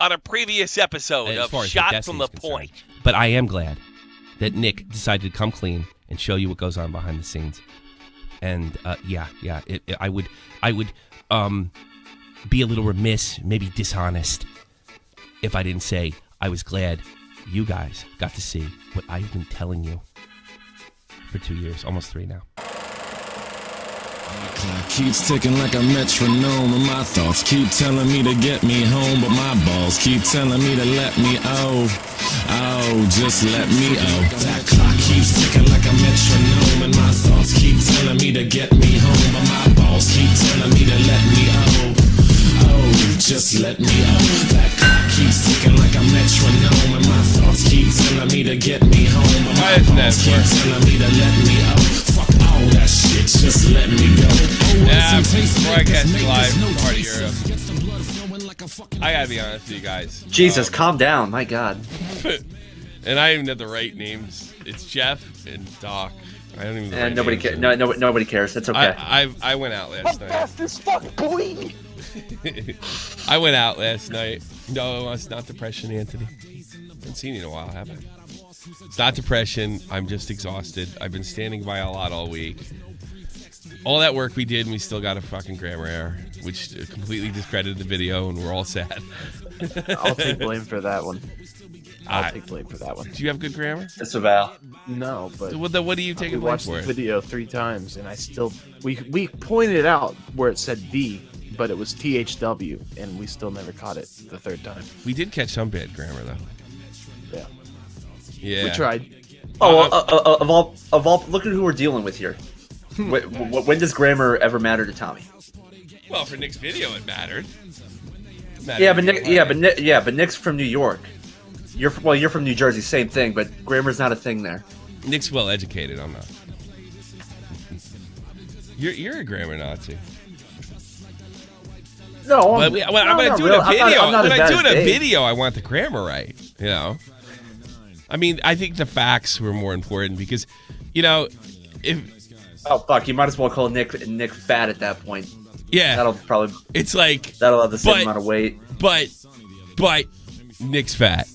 on a previous episode of Shot from the Point. But I am glad that Nick decided to come clean and show you what goes on behind the scenes. And I would be a little remiss, maybe dishonest, if I didn't say I was glad you guys got to see what I've been telling you for 2 years, almost 3 now. My clock keeps ticking like a metronome, and my thoughts keep telling me to get me home, but my balls keep telling me to let me just let me That clock keeps ticking like a metronome, and my thoughts keep telling me to get me home, but my balls keep telling me to let me just let me That clock keeps ticking like a metronome, and my thoughts keep telling me to get me home, but my balls keep telling me to let me Fuck all that shit, just let me go. Broadcast live from Party Europe. I gotta be honest with you guys. Jesus, calm down, my God. And I even have the right names. It's Jeff and Doc. I don't even know. And nobody cares. No, nobody cares. It's okay. I went out last night. Fast as fuck, boy. I went out last night. No, it's not depression, Anthony. I haven't seen you in a while, have I? It's not depression. I'm just exhausted. I've been standing by a lot all week. All that work we did, and we still got a fucking grammar error, which completely discredited the video, and we're all sad. I'll take blame for that one. I'll take blame for that one. Do you have good grammar? It's a Val. No, but what do you take blame for? We watched the video 3 times, and I still we pointed out where it said B, but it was THW, and we still never caught it the 3rd time. We did catch some bad grammar though. Yeah. Yeah. We tried. Of all, look at who we're dealing with here. When does grammar ever matter to Tommy? Well, for Nick's video, it mattered. But Nick's from New York. You're from New Jersey, same thing. But grammar's not a thing there. Nick's well educated. I'm not. You're a grammar Nazi. No, when I'm doing a video, I want the grammar right. You know. I mean, I think the facts were more important because, oh fuck, you might as well call Nick fat at that point. Yeah, that'll probably. It's like that'll have the same amount of weight. But Nick's fat.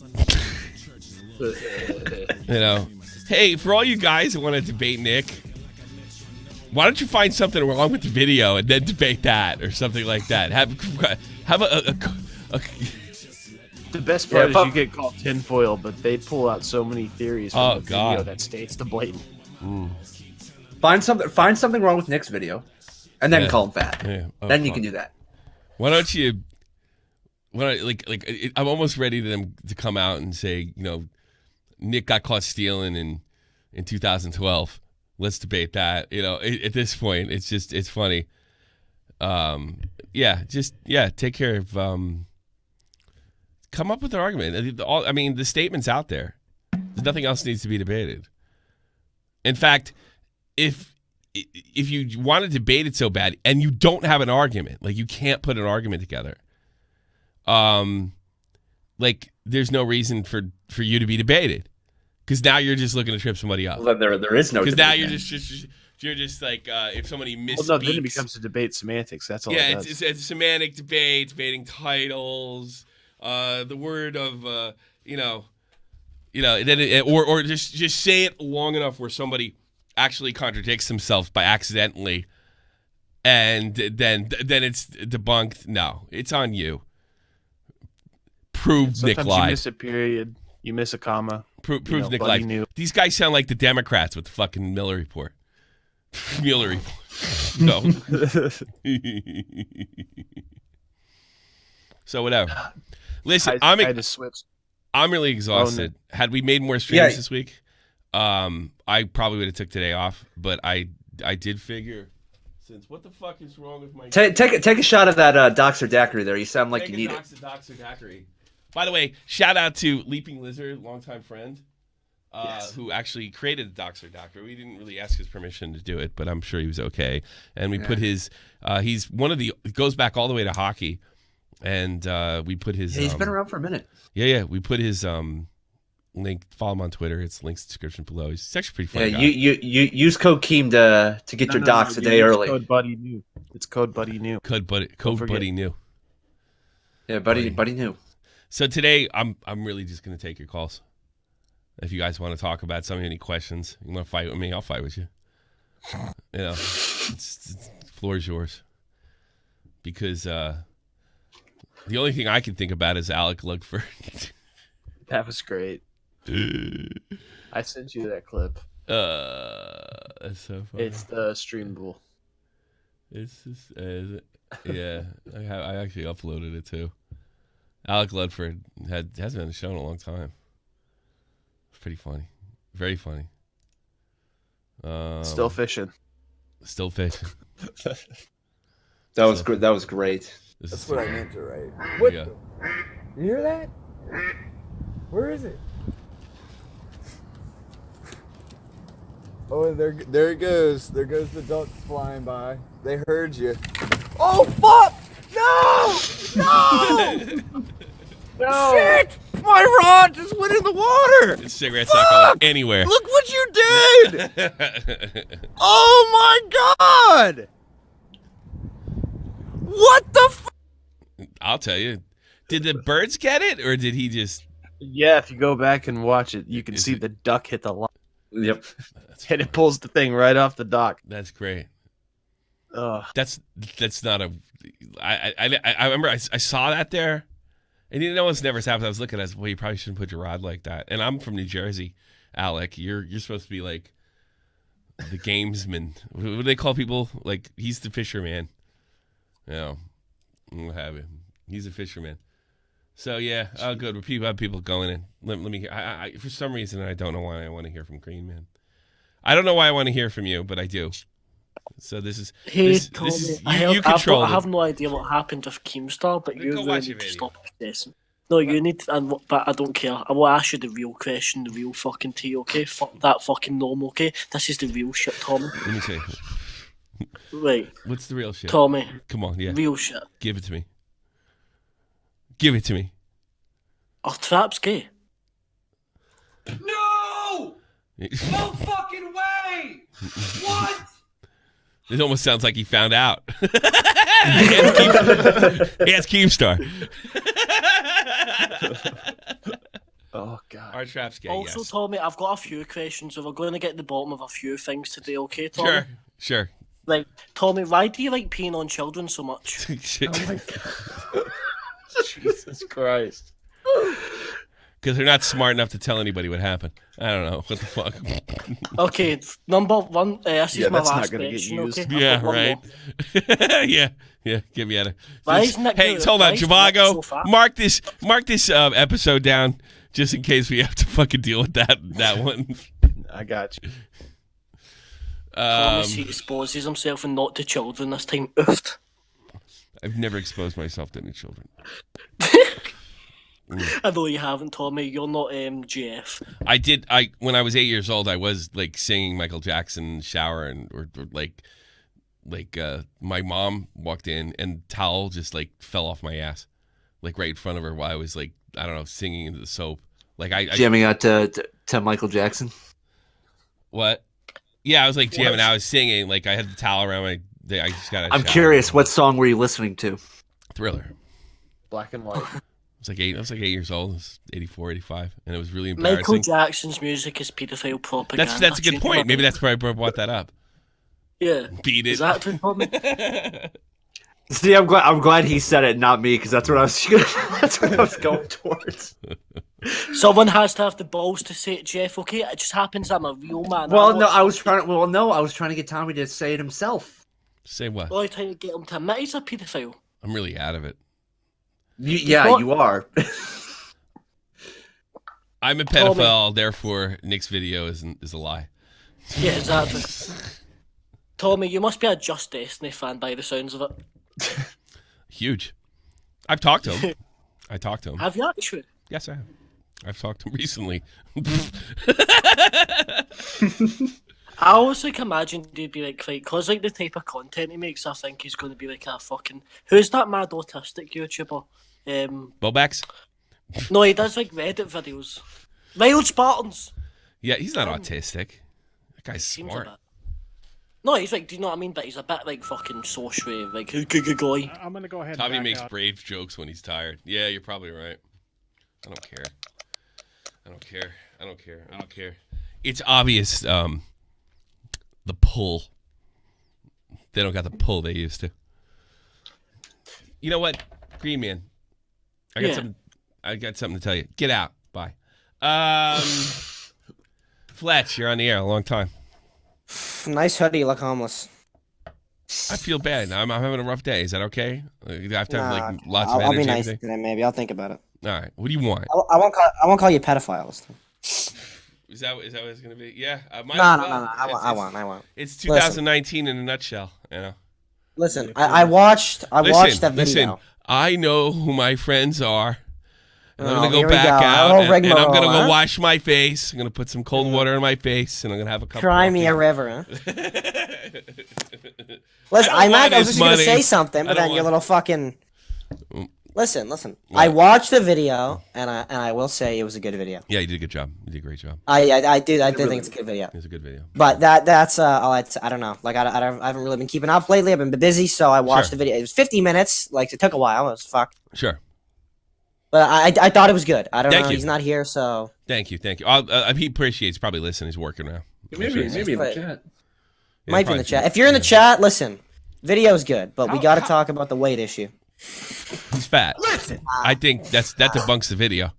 Hey, for all you guys who want to debate Nick, why don't you find something wrong with the video and then debate that or something like that? Have a The best part is you get called tinfoil, but they pull out so many theories from the video that states the blatant. Find something wrong with Nick's video, and then call him fat. Yeah. Then you can do that. Why don't you? I'm almost ready to them to come out and say, Nick got caught stealing in 2012. Let's debate that. At this point, it's funny. Take care of. Come up with an argument. I mean, the statement's out there. There's nothing else needs to be debated. In fact, if you want to debate it so bad and you don't have an argument, like you can't put an argument together, there's no reason for you to be debated, because now you're just looking to trip somebody up. Well, there is no. Because now you're just like if somebody misspeaks. Well, no, then it becomes a debate semantics. That's all. Yeah, it does. It's a semantic debate, debating titles. The word of or just say it long enough where somebody actually contradicts themselves by accidentally, and then it's debunked. No, it's on you. Prove Nick lied. Sometimes you miss a period, you miss a comma. Prove Nick lied. These guys sound like the Democrats with the fucking Miller report. Mueller report. No. So whatever. Listen, I had to switch. I'm really exhausted. Had we made more streams this week, I probably would have took today off. But I did figure, since what the fuck is wrong with my take a shot of that Doxer Daiquiri there. You sound like you need it. Doxer Daiquiri. By the way, shout out to Leaping Lizard, longtime friend, who actually created the Doxer Daiquiri. We didn't really ask his permission to do it, but I'm sure he was okay. And we put his. He's one of the. Goes back all the way to hockey. And we put his. Yeah, he's been around for a minute. Yeah. We put his link. Follow him on Twitter. It's links in the description below. He's actually pretty funny. Yeah, you use code Keem to get your docs a day early. Code Buddy New. It's code Buddy New. Code Buddy New. Yeah, Buddy New. So today, I'm really just going to take your calls. If you guys want to talk about something, any questions, you want to fight with me, I'll fight with you. You know, it's floor is yours. Because the only thing I can think about is Alec Lugford. That was great. I sent you that clip. That's so funny. It's the stream bull. It's just, yeah. I actually uploaded it too. Alec Ludford hasn't been on the show in a long time. It's pretty funny, very funny. Still fishing. Still fishing. That was great. That was great. That's what I meant to write. What? You hear that? Where is it? Oh, there it goes. There goes the ducks flying by. They heard you. Oh, fuck! No! No! Shit! My rod just went in the water! This cigarette's not going anywhere. Look what you did! Oh my god! What the f? I'll tell you. Did the birds get it, or did he just... Yeah, if you go back and watch it, you can see the duck hit the line. Yep. And it pulls the thing right off the dock. That's great. Ugh. That's not a... I remember I saw that there, and you know what's never happened. I was looking at it, well, you probably shouldn't put your rod like that. And I'm from New Jersey, Alec. You're supposed to be like the gamesman. What do they call people? Like, he's the fisherman. You know, what have you. He's a fisherman. So, yeah, good. We have people going in. Let me hear. I for some reason, I don't know why I want to hear from Green Man. I don't know why I want to hear from you, but I do. So this is... Hey, Tommy, I have no idea what happened with Keemstar, but you really need to stop obsessing. No, you need to, but I don't care. I will ask you the real question, the real fucking tea, okay? Fuck that fucking norm, okay? This is the real shit, Tommy. Let me see. Right. What's the real shit? Tommy. Come on, yeah. Real shit. Give it to me. Give it to me. Are traps gay? No! No fucking way! What? It almost sounds like he found out. Ask Keemstar. Oh, God. Our traps gay, Also, yes. Tommy, I've got a few questions, so we're going to get to the bottom of a few things today, okay, Tommy? Sure. Like, Tommy, why do you like peeing on children so much? Oh, my God. Jesus Christ. Because they're not smart enough to tell anybody what happened. I don't know. What the fuck? Okay, number one, this is my that's last not gonna get question, used. okay? Yeah, I've got one right. more. Yeah, get me out of Why this. isn't it Hey, good? hold on, Why isn't it Javago. so fat? Mark this episode down just in case we have to fucking deal with that one. I got you. Thomas, he exposes himself and not to children this time. Oofed. I've never exposed myself to any children. I know you haven't, Tommy. You're not GF. I did. When I was 8 years old, I was like singing Michael Jackson in the shower, and or like my mom walked in and towel just like fell off my ass, like right in front of her while I was like, I don't know, singing into the soap. Like I jamming out to Michael Jackson. What? Yeah, I was like jamming. I was singing. Like I had the towel around my. I just got. I'm curious. What song were you listening to? Thriller. Black and white. I was like 8 years old. It was 84, 85, and it was really embarrassing. Michael Jackson's music is paedophile propaganda. That's a good point. Maybe that's why I brought that up. Yeah. Beat it. Exactly, Tommy. See, I'm glad he said it, not me, because that's what I was going towards. Someone has to have the balls to say it, Jeff. Okay, it just happens I'm a real man. I was trying to get Tommy to say it himself. Say what? Well, I'm trying to get him to admit he's a paedophile. I'm really out of it. You are. I'm a pedophile, therefore Nick's video is a lie. Yeah, exactly. Tommy, you must be a Just Destiny fan by the sounds of it. Huge. I've talked to him. Have you actually? Yes, I have. I've talked to him recently. I always imagine he'd be like, because like the type of content he makes, I think he's going to be like a fucking... Who's that mad autistic YouTuber? Bobax? No, he does like Reddit videos. Wild Spartans! Yeah, he's not autistic. That guy's Seems smart. a bit. No, he's like, do you know what I mean? But he's a bit like fucking socially, like, guy. I'm gonna go ahead. Tommy and makes back out. brave jokes when he's tired. Yeah, you're probably right. I don't care. I don't care. I don't care. I don't care. It's obvious. The pull. They don't got the pull they used to. You know what, Green Man? I got something to tell you. Get out. Bye. Fletch, you're on the air. A long time. Nice hoodie. You look homeless. I feel bad. I'm having a rough day. Is that okay? I have to have like lots of I'll energy. be nice today, maybe. I'll think about it. All right. What do you want? I won't call you pedophile this time. Is that what it's gonna be? Yeah. No. I won't. It's 2019 in a nutshell. You know. Listen, I watched that video. Listen, I know who my friends are. And I'm Oh, gonna here go we back go. out, Oh, and I'm rigmarole, gonna go huh? wash my face. I'm gonna put some cold water in my face, and I'm gonna have a cup. Cry me a river, huh? Listen, I was just gonna say something, but then your little fucking. Listen. What? I watched the video, and I will say it was a good video. Yeah, you did a good job. You did a great job. I did think it's a good video. It's a good video. But that's all I don't know. Like I haven't really been keeping up lately. I've been busy, so I watched the video. It was 50 minutes. Like it took a while. It was fuck. Sure. But I thought it was good. I don't know. You. He's not here, so. Thank you. He appreciates. He's probably listening. He's working now. Maybe in the chat. Might be in the chat. If you're in the chat, listen. Video's good, but we got to talk about the weight issue. He's fat. Listen. I think that debunks the video.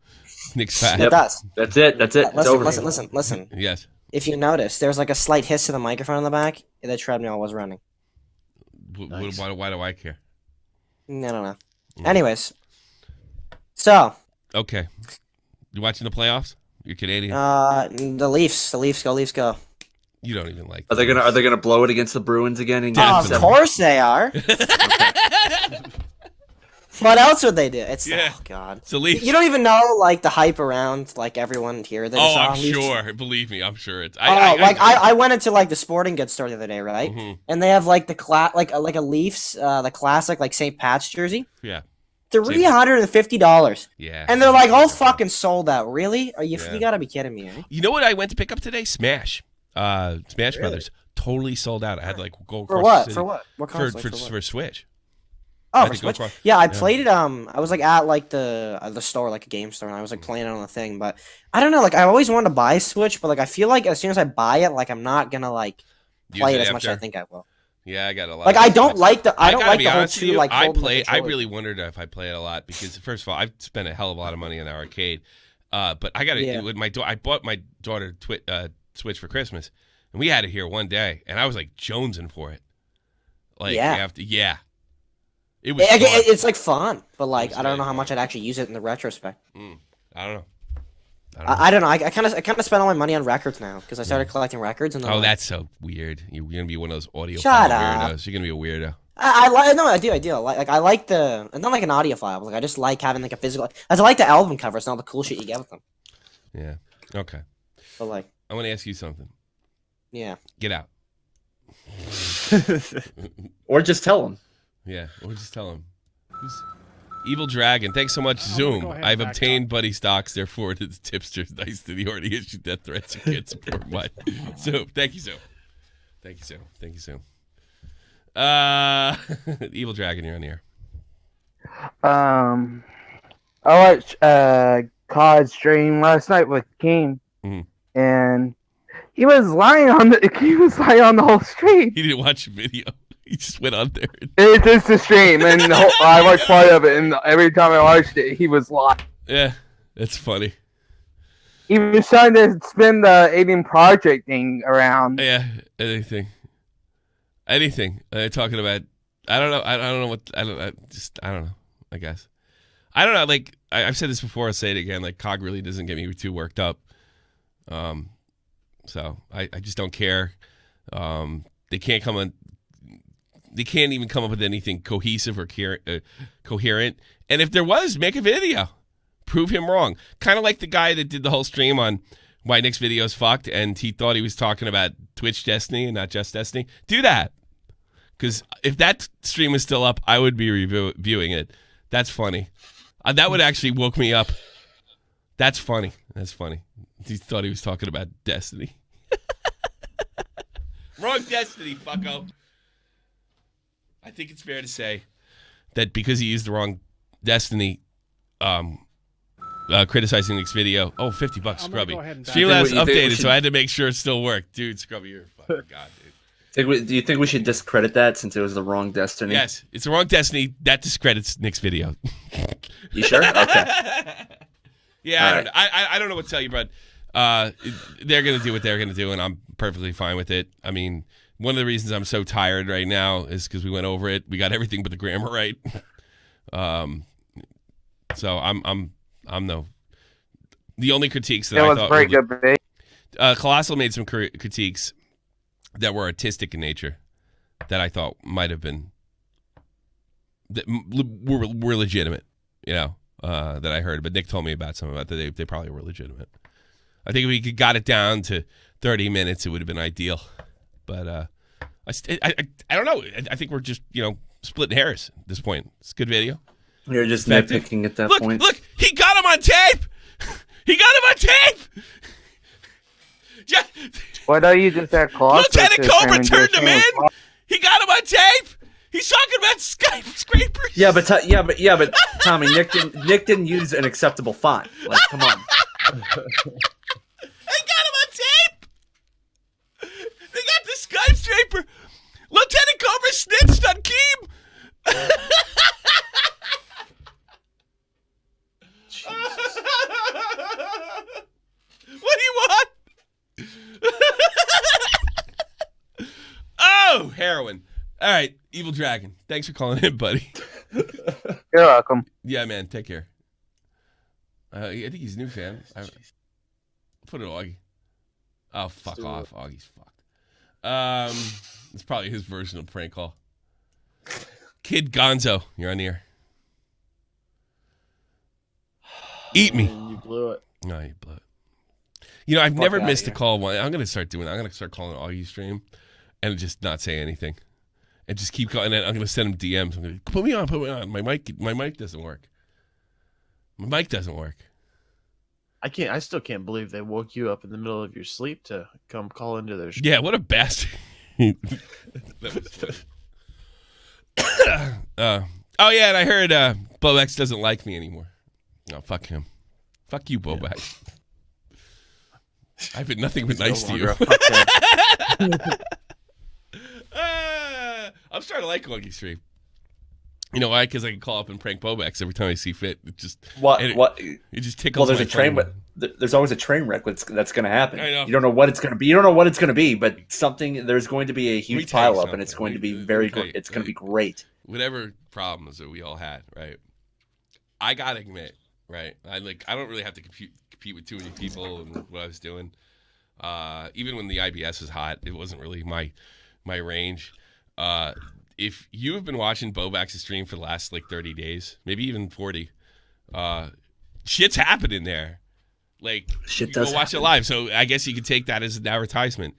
Nick's fat. It does. That's it. It's over. Listen. Yes. If you notice, there's like a slight hiss to the microphone in the back. The treadmill was running. Nice. Why do I care? I don't know. Anyways. So. Okay. You watching the playoffs? You're Canadian. The Leafs go. You don't even like. Are they gonna blow it against the Bruins again? Of course they are. What else would they do? Oh god. It's the Leafs. You don't even know like the hype around like everyone here. I'm sure. Believe me, I'm sure it's. I went into like the sporting goods store the other day, right? Mm-hmm. And they have like the like a Leafs the classic like St. Pat's jersey. Yeah. $350. Yeah. And they're like all fucking sold out. Really? You gotta be kidding me. Eh? You know what I went to pick up today? Smash. Smash Brothers. Totally sold out. I had to like go for across what? the city. For what? What console? For Switch. Oh, for Switch? I played it. I was like at like the store, like a GameStore, and I was like playing it on the thing. But I don't know. Like I always wanted to buy a Switch, but like I feel like as soon as I buy it, like I'm not gonna like play it as much as I think I will. Yeah, I got a lot. Like I don't like the whole two like. I really wondered if I play it a lot because first of all, I've spent a hell of a lot of money in the arcade. But I got it with my I bought my daughter Switch for Christmas, and we had it here one day, and I was like jonesing for it. Like it was. It's like fun, but like I don't know how much I'd actually use it in the retrospect. I don't know. I don't know. I kind of spent all my money on records now because I started collecting records. And that's so weird. You're gonna be one of those audio weirdos. You're gonna be a weirdo. I do. I like the. It's not like an audiophile. Like I just like having like a physical. I like the album covers and all the cool shit you get with them. Yeah. Okay. But like, I want to ask you something. Yeah. Get out. Or just tell him. Yeah. Or just tell him. Who's Evil Dragon? Thanks so much, Zoom. I've obtained buddy stocks. Therefore, it's tipsters. Nice to the already issued death threats. You can't support my. So thank you, Zoom. Thank you, Zoom. Evil Dragon, you're on the air. I watched COD stream last night with Keem, and he was lying on the whole stream. He didn't watch the video. He just went on there. It's just a stream, and I watched part of it, and every time I watched it, he was lying. Yeah, that's funny. He was trying to spin the Alien Project thing around. Yeah, anything. They're talking about. I don't know. I don't know what. I don't know. I guess. I don't know. Like I've said this before. I'll say it again. Like COG really doesn't get me too worked up. So I just don't care. They can't come on. They can't even come up with anything cohesive or coherent. And if there was, make a video. Prove him wrong. Kind of like the guy that did the whole stream on why Nick's video's fucked, and he thought he was talking about Twitch Destiny and not just Destiny. Do that. Because if that stream is still up, I would be reviewing it. That's funny. That would actually woke me up. That's funny. He thought he was talking about Destiny. Wrong Destiny, fucko. I think it's fair to say that because he used the wrong Destiny, criticizing Nick's video. Oh, $50, Scrubby. ahead and Streamlabs You think we updated, should- so I had to make sure it still worked. Dude, Scrubby, you're a fucking god, dude. Do you think we should discredit that since it was the wrong Destiny? Yes, it's the wrong Destiny. That discredits Nick's video. You sure? Okay. Yeah, All right. I don't know what to tell you, but they're going to do what they're going to do, and I'm perfectly fine with it. I mean, one of the reasons I'm so tired right now is because we went over it. We got everything but the grammar right. So I'm the only critiques that It I was thought very were good, babe. Colossal made some critiques that were artistic in nature that I thought might have been were legitimate, that I heard. But Nick told me about some of it that they probably were legitimate. I think if we got it down to 30 minutes, it would have been ideal. But I don't know. I think we're just splitting hairs at this point. It's a good video. You're just Effective. nitpicking at that Look, point. Look, he got him on tape. He got him on tape. Yeah. Why don't you just have Colossus? Lieutenant Cobra and turned just him in. He got him on tape. He's talking about Skype scrapers. Yeah, but Tommy, Nick didn't use an acceptable font. Like, come on. They got him on tape. They got the Skype scraper. Lieutenant Cobra snitched on Keem. What do you want? Oh, heroin. All right, Evil Dragon. Thanks for calling in, buddy. You're welcome. Yeah, man. Take care. I think he's a new fan. Put it Augie. Oh, fuck off. Augie's fucked. It's probably his version of prank call. Kid Gonzo, you're on the air. Eat me. You blew it. No, you blew it. I've never missed a call. I'm going to start doing that. I'm going to start calling Augie stream and just not say anything. And just keep calling. And I'm going to send him DMs. I'm going to put me on. My mic doesn't work. My mic doesn't work. I still can't believe they woke you up in the middle of your sleep to come call into their show. Yeah, what a bastard. That was funny. Oh, yeah, and I heard Bobex doesn't like me anymore. No, fuck him. Fuck you, Bobex. I've been nothing but nice to you. I'm starting to like Augie stream. You know why? Because I can call up and prank Bobex every time I see fit. It just It just tickles. Well, there's my phone. there's always a train wreck that's going to happen. I know. You don't know what it's going to be. You don't know what it's going to be, but there's going to be a huge tell you pile up, and it's going to be it's going to be great. Whatever problems that we all had, right? I gotta admit, right? I don't really have to compete with too many people and what I was doing. Even when the IBS was hot, it wasn't really my range. If you have been watching Bobax's stream for the last 30 days, maybe even 40, shit's happening there. Shit go does watch it live. So I guess you could take that as an advertisement.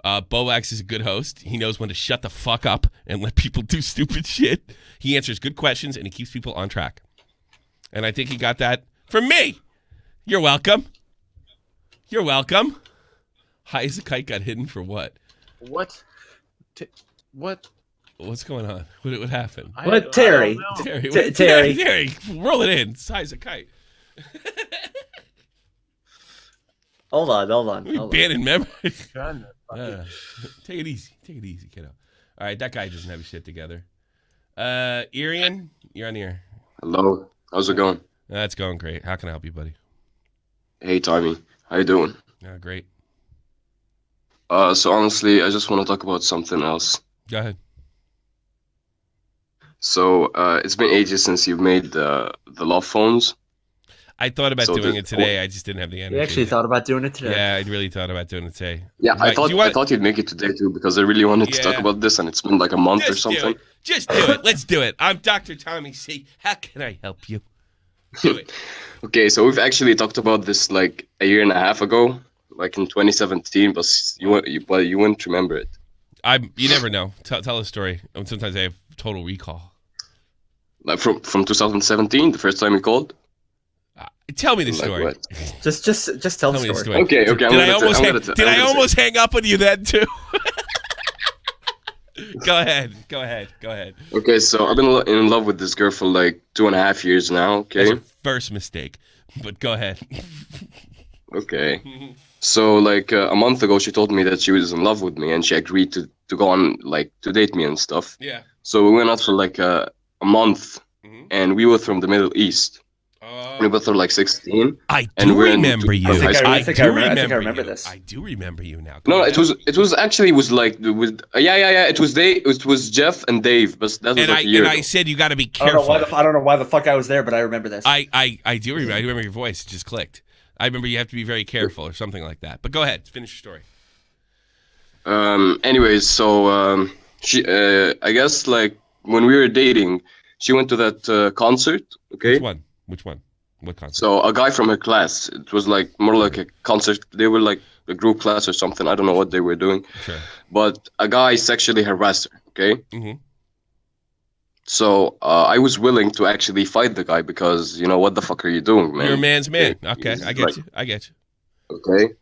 Boax is a good host. He knows when to shut the fuck up and let people do stupid shit. He answers good questions and he keeps people on track. And I think he got that from me. You're welcome. You're welcome. High as a kite got hidden for what? What? What? What's going on? What happened? What, Terry? Terry, roll it in. It's high as a kite. Hold on. We banning memory. Take it easy, kiddo. All right, that guy doesn't have his shit together. Irian, you're on the air. Hello. How's it going? That's going great. How can I help you, buddy? Hey, Tommy. How you doing? Great. So honestly, I just want to talk about something else. Go ahead. So it's been ages since you've made the love phones. I thought about doing it today. I just didn't have the energy. You actually thought about doing it today? Yeah, I really thought about doing it today. Yeah, I thought you'd make it today too because I really wanted to talk about this, and it's been like a month or something. Just do it. Let's do it. I'm Dr. Tommy C. How can I help you? Do it. Okay, so we've actually talked about this like a year and a half ago, like in 2017, but you wouldn't remember it. You never know. Tell a story. Sometimes I have total recall. Like from 2017, the first time you called. Tell me the story. Just tell the story. Okay. Did I almost hang up on you then too? Go ahead. Okay, so I've been in love with this girl for like 2.5 years now. Okay. That's your first mistake. But go ahead. Okay. So like a month ago, she told me that she was in love with me, and she agreed to go on like to date me and stuff. Yeah. So we went out for like a month, and we were from the Middle East. We both were like 16. I do remember you. I think I remember this. I do remember you now. No, it was actually like with it was Jeff and Dave, but that was like a year ago. I said you got to be careful. I don't know why the fuck I was there, but I remember this. I do remember. I remember your voice. It just clicked. I remember you have to be very careful or something like that. But go ahead, finish your story. Anyways, so she I guess like when we were dating, she went to that concert. Okay. Which one? What concert? So a guy from her class. It was like more like a concert. They were like a group class or something. I don't know what they were doing. Sure. But a guy sexually harassed her. Okay. Mm-hmm. So I was willing to actually fight the guy because what the fuck are you doing, man? You're a man's man. Okay, I get you. I get you. Okay.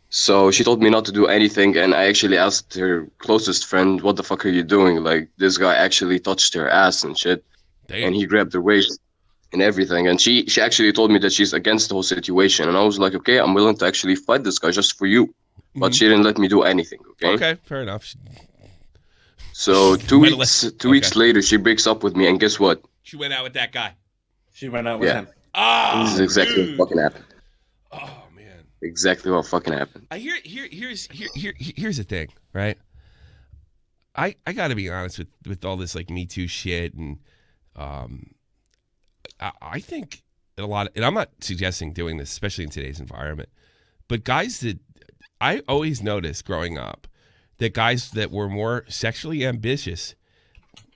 So she told me not to do anything, and I actually asked her closest friend, "What the fuck are you doing?" Like this guy actually touched her ass and shit, and he grabbed her waist and everything. And she actually told me that she's against the whole situation, and I was like, okay, I'm willing to actually fight this guy just for you, but she didn't let me do anything. Okay, fair enough. So 2 weeks later, she breaks up with me, and guess what? She went out with that guy. She went out with him. Oh, this is exactly what fucking happened. Oh man, exactly what fucking happened. Here's the thing, right? I got to be honest with all this like Me Too shit, and I think a lot, and I'm not suggesting doing this, especially in today's environment, but guys that I always noticed growing up, that guys that were more sexually ambitious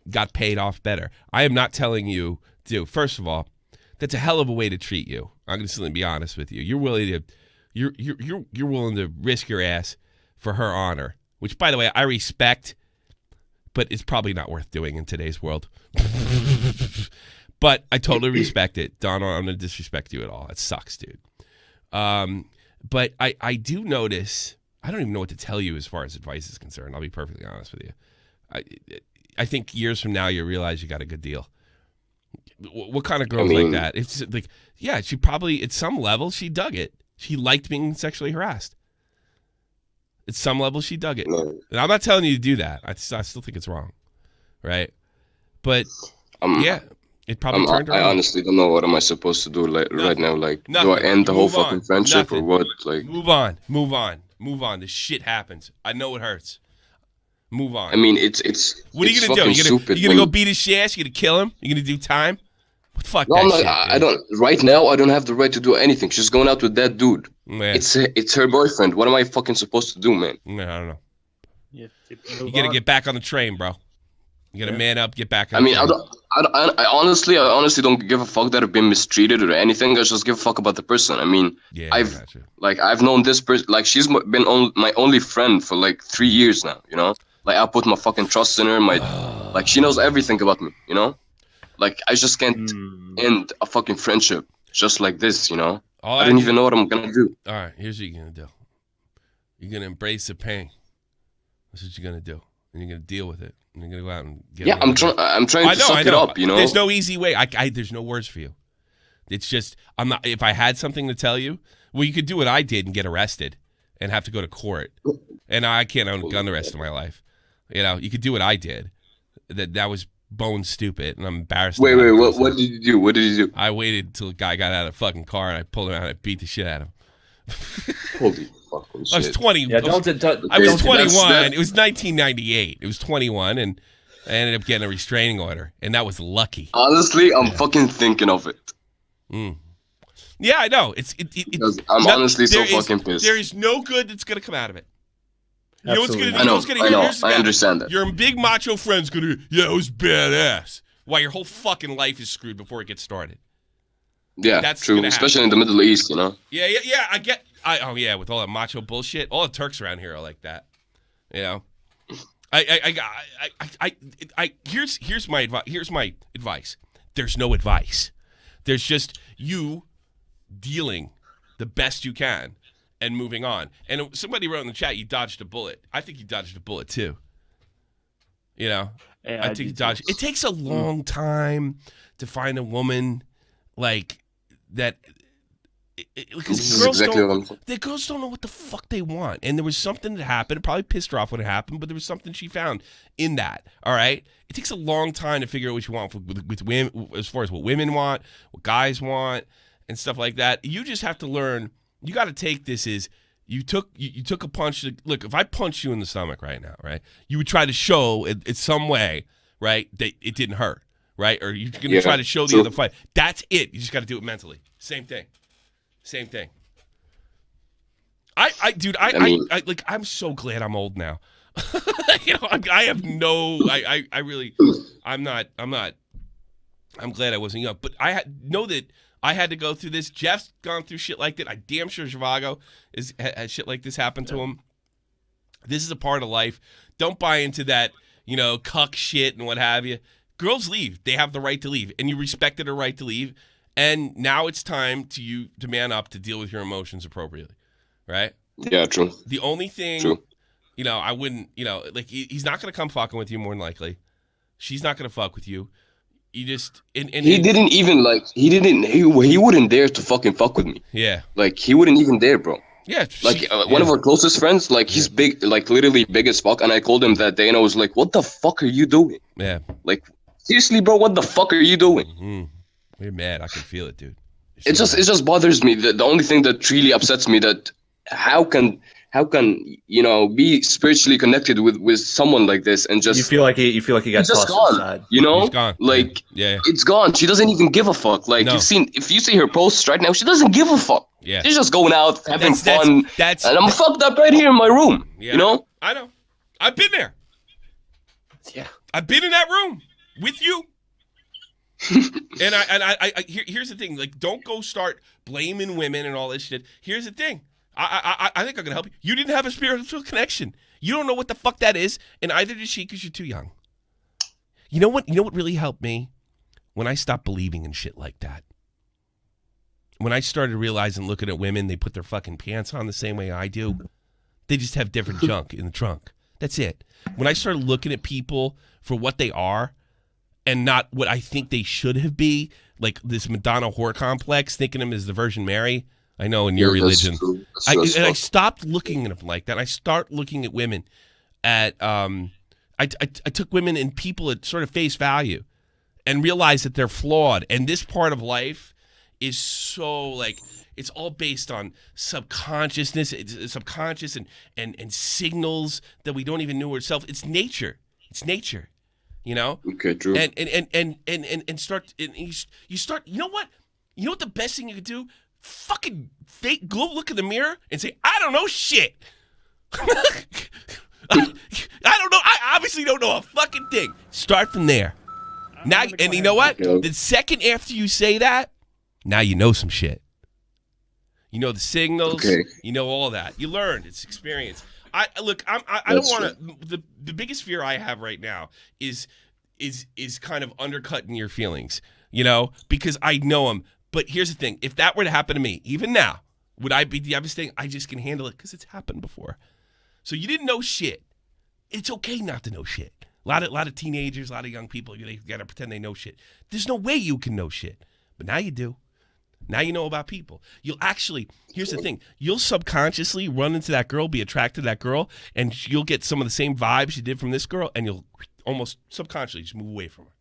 got paid off better. I am not telling you, dude. First of all, that's a hell of a way to treat you. I'm going to be honest with you. You're willing to risk your ass for her honor, which, by the way, I respect, but it's probably not worth doing in today's world. But I totally respect it. Don, I'm going to disrespect you at all. It sucks, dude. But I do notice, I don't even know what to tell you as far as advice is concerned. I'll be perfectly honest with you. I think years from now you realize you got a good deal. What kind of girl like that? It's like, yeah, she probably at some level she dug it. She liked being sexually harassed. At some level she dug it. And I'm not telling you to do that. I still think it's wrong, right? But yeah. It probably turned around. I honestly don't know what am I supposed to do right now. Like, do I end the whole fucking friendship or what? Like, move on. This shit happens. I know it hurts. Move on. I mean, it's. What are you gonna do? You gonna go beat his ass? You gonna kill him? You gonna do time? What the fuck? No, I don't. Right now, I don't have the right to do anything. She's going out with that dude. Man. It's her boyfriend. What am I fucking supposed to do, man? I don't know. You gotta get back on the train, bro. You gotta man up, get back on. I mean, I honestly don't give a fuck that I've been mistreated or anything. I just give a fuck about the person. I mean, I've known this person. Like, she's been my only friend for like 3 years now. Like, I put my fucking trust in her. Like, she knows everything about me. Like, I just can't end a fucking friendship just like this. I don't even know what I'm gonna do. All right, here's what you're gonna do. You're gonna embrace the pain. That's what you're gonna do, and you're gonna deal with it. And you're gonna go out and get. Yeah, I'm trying to suck it up. There's no easy way. There's no words for you. It's just I'm not. If I had something to tell you, well, you could do what I did and get arrested and have to go to court. And I can't own a gun the rest of my life. You could do what I did. That was bone stupid, and I'm embarrassed. Wait. What did you do? What did you do? I waited until a guy got out of the fucking car and I pulled him out and I beat the shit out of him. Holy fucking shit. I was 20. Yeah, I was 21. It was 1998. It was 21, and I ended up getting a restraining order, and that was lucky. Honestly, I'm fucking thinking of it. Yeah, I know. I'm honestly so fucking pissed. There is no good that's gonna come out of it. You know what's gonna? I know. I understand that. Your big macho friend's gonna. Yeah, it was badass. Why your whole fucking life is screwed before it gets started. Yeah, that's true. Especially in the Middle East, Yeah. I get. With all that macho bullshit, all the Turks around here are like that. Here's my advice. Here's my advice. There's no advice. There's just you dealing the best you can and moving on. And somebody wrote in the chat, you dodged a bullet. I think you dodged a bullet too. I think you dodged. It takes a long time to find a woman like that This is exactly what I'm saying. The girls don't know what the fuck they want, and there was something that happened. It probably pissed her off when it happened, but there was something she found in that. All right, it takes a long time to figure out what you want with women, as far as what women want, what guys want, and stuff like that. You just have to learn. You got to take this as you took a punch. Look, if I punch you in the stomach right now, right, you would try to show it some way, right, that it didn't hurt, right, or you're gonna try to show the other fight. That's it. You just got to do it mentally. Same thing. Same thing. I'm so glad I'm old now. I have no. I'm glad I wasn't young, but know that I had to go through this. Jeff's gone through shit like that. I damn sure Zhivago has shit like this happen to him. This is a part of life. Don't buy into that, cuck shit and what have you. Girls leave. They have the right to leave, and you respected her right to leave. And now it's time to man up to deal with your emotions appropriately, right? Yeah, true. The only thing, I wouldn't, he's not going to come fucking with you more than likely. She's not going to fuck with you. You just he wouldn't dare to fucking fuck with me. Yeah, he wouldn't even dare, bro. Yeah, one of our closest friends, he's big, literally big as fuck. And I called him that day, and I was like, "What the fuck are you doing?" Yeah, seriously, bro, what the fuck are you doing? Mm-hmm. You're mad. I can feel it, dude. It just bothers me. The only thing that really upsets me that how can be spiritually connected with someone like this and just you feel like he got tossed aside. He's gone. It's gone. She doesn't even give a fuck. If you see her posts right now, she doesn't give a fuck. Yeah, she's just going out having fun. And I'm fucked up right here in my room. Yeah. I know. I've been there. Yeah, I've been in that room with you. And here's the thing, don't go start blaming women and all this shit. Here's the thing, I think I can help you. You didn't have a spiritual connection. You don't know what the fuck that is, and either did she because you're too young. You know what really helped me? When I stopped believing in shit like that. When I started realizing, looking at women, they put their fucking pants on the same way I do. They just have different junk in the trunk. That's it. When I started looking at people for what they are, and not what I think they should have be, like this Madonna whore complex, thinking them as the Virgin Mary. I know in your religion. I stopped looking at them like that. I start looking at women at I took women and people at sort of face value and realized that they're flawed. And this part of life is so it's all based on subconsciousness. It's subconscious and signals that we don't even know ourselves. It's nature. It's nature. Okay, true. And start. And you start. You know what? You know what the best thing you could do? Fucking go look in the mirror and say, "I don't know shit." I don't know. I obviously don't know a fucking thing. Start from there. Now, and you know what? The second after you say that, now you know some shit. You know the signals. Okay. You know all that. You learned. It's experience. I don't want to. The biggest fear I have right now is kind of undercutting your feelings, because I know them. But here's the thing: if that were to happen to me, even now, would I be devastating? I just can handle it because it's happened before. So you didn't know shit. It's okay not to know shit. A lot of teenagers, a lot of young people, they gotta pretend they know shit. There's no way you can know shit, but now you do. Now you know about people. Here's the thing. You'll subconsciously run into that girl, be attracted to that girl, and you'll get some of the same vibes you did from this girl, and you'll almost subconsciously just move away from her.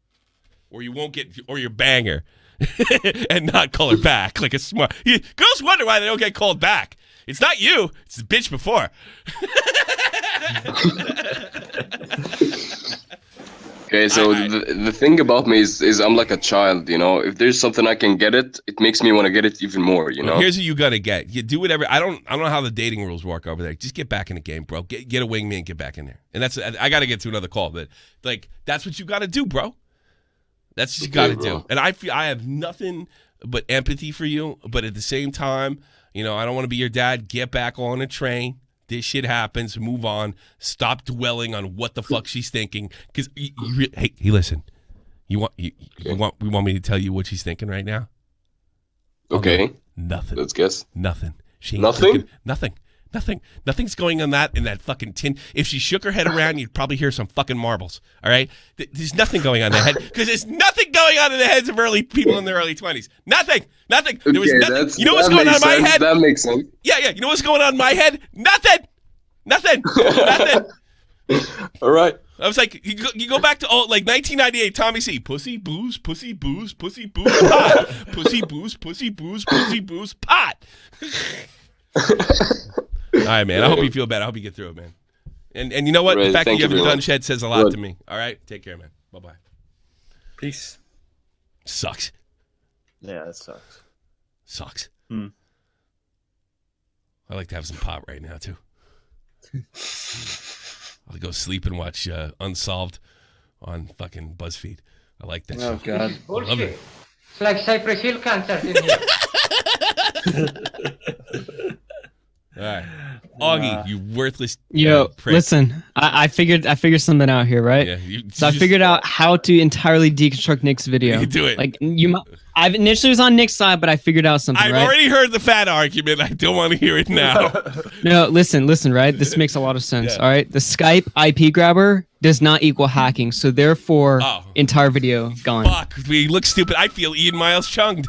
Or you won't or you bang her and not call her back like a smart. Girls wonder why they don't get called back. It's not you. It's the bitch before. Okay, so the thing about me is I'm like a child, If there's something I can get it makes me want to get it even more, Well, here's what you gotta get. You do whatever. I don't know how the dating rules work over there. Just get back in the game, bro. Get a wingman, get back in there. And I gotta get to another call, but that's what you gotta do, bro. That's what you gotta do. And I feel I have nothing but empathy for you, but at the same time, I don't want to be your dad. Get back on a train. This shit happens. Move on. Stop dwelling on what the fuck she's thinking. Because hey, listen. We want me to tell you what she's thinking right now? Okay. Nothing. Let's guess. Nothing. She ain't Nothing? Nothing. Nothing's going on in that fucking tin. If she shook her head around, you'd probably hear some fucking marbles. All right? There's nothing going on in the head because there's nothing going on in the heads of people in their early 20s. Nothing. There was nothing. You know what's going on in my head? That makes sense. Yeah. You know what's going on in my head? Nothing. All right. I was like, you go back to 1998, Tommy C. Pussy, booze, pussy, booze, pussy, booze, pot. Pussy, booze, pussy, booze, pussy, booze, pot. All right, man. I hope you feel better. I hope you get through it, man. And you know what? The fact that you haven't done shed says a lot to me. All right? Take care, man. Bye-bye. Peace. Sucks. Yeah, that sucks. Sucks. I like to have some pot right now, too. I'll go sleep and watch Unsolved on fucking BuzzFeed. I like that show. Oh, God. Love it. It's like Cypress Hill concert in here. All right. Augie, you worthless prick. Listen, I figured something out here, right? Yeah, I figured out how to entirely deconstruct Nick's video. You do it. Like I initially was on Nick's side, but I figured out something. I've already heard the fat argument. I don't want to hear it now. No, listen, right? This makes a lot of sense. Yeah. All right, the Skype IP grabber does not equal hacking, so therefore, entire video gone. Fuck, we look stupid. I feel Ian Miles chunged.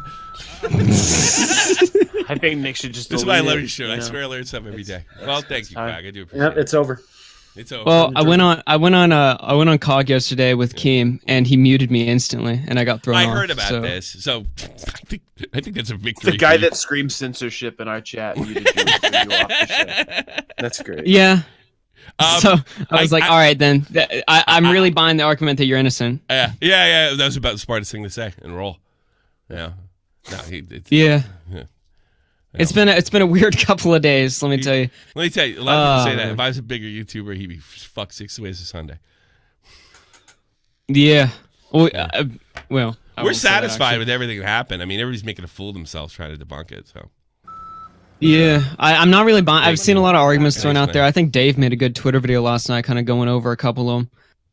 I think Nick should just. This is why I love your show. I swear I learn something every day. Well, thank you, Craig. I do appreciate it. It's over. It's over. Well, I went on COG yesterday with Keem, and he muted me instantly, and I got thrown off. I heard about this, so I think that's a victory. The guy that screams censorship in our chat muted you off the show. That's great. Yeah. So I was all right, then. I'm really buying the argument that you're innocent. Yeah. That was about the smartest thing to say and roll. Yeah. No, yeah. It's been a weird couple of days. Let me tell you. Let me tell you. A lot of people say that if I was a bigger YouTuber, he'd be fucked 6 ways a Sunday. Yeah. Well, we're satisfied with everything that happened. I mean, everybody's making a fool of themselves trying to debunk it. So. Yeah, I'm not really buying. I've seen a lot of arguments thrown out there. I think Dave made a good Twitter video last night, kind of going over a couple of them.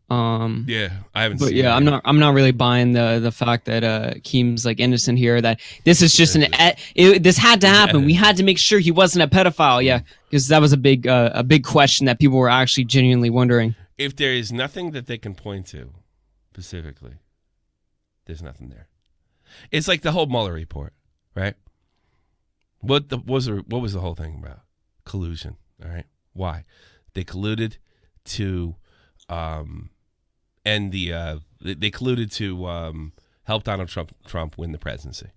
Yeah, I haven't. But seen yeah, it. I'm not really buying the fact that Keem's like innocent here. That this is just this had to happen. We had to make sure he wasn't a pedophile. Yeah, because that was a big question that people were actually genuinely wondering. If there is nothing that they can point to, specifically, there's nothing there. It's like the whole Mueller report, right? What was the whole thing about? Collusion. All right, why? They colluded to. They colluded to help Donald Trump win the presidency.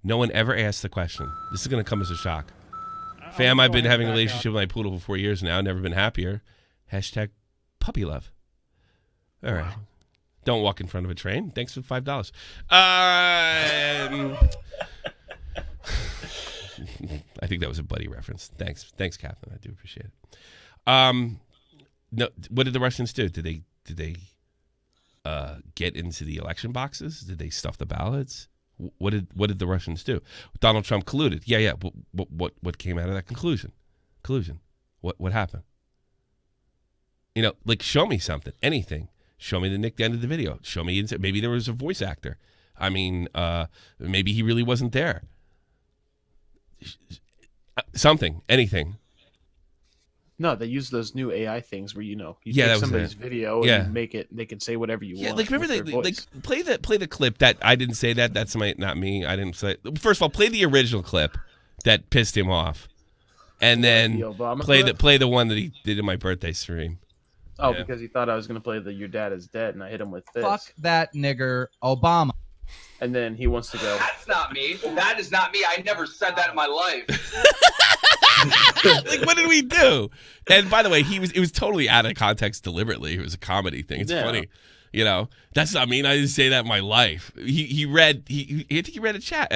No one ever asked the question. This is going to come as a shock. Fam, I've been having a relationship with my poodle for 4 years now. Never been happier. # puppy love. All right. Don't walk in front of a train. Thanks for $5. I think that was a Buddy reference. Thanks, Captain. I do appreciate it. No, what did the Russians do? Did they get into the election boxes? Did they stuff the ballots? What did the Russians do? Donald Trump colluded. Yeah. What came out of that conclusion? Collusion. What happened? You know, like show me something, anything. Show me the Nick the end of the video. Show me maybe there was a voice actor. I mean, maybe he really wasn't there. Something, anything. No, they use those new AI things where you take somebody's video and make it. They can say whatever you want. Yeah, like remember play the clip that I didn't say that. That's not me. I didn't say. First of all, play the original clip that pissed him off, and then play the one that he did in my birthday stream. Oh, yeah. Because he thought I was going to play the "Your Dad Is Dead" and I hit him with this. Fuck that nigger, Obama. And then he wants to go. That's not me. That is not me. I never said that in my life. Like, what did we do? And by the way, it was totally out of context deliberately. It was a comedy thing. It's funny. You know, that's not me. I didn't say that in my life. He read, I think he read a chat.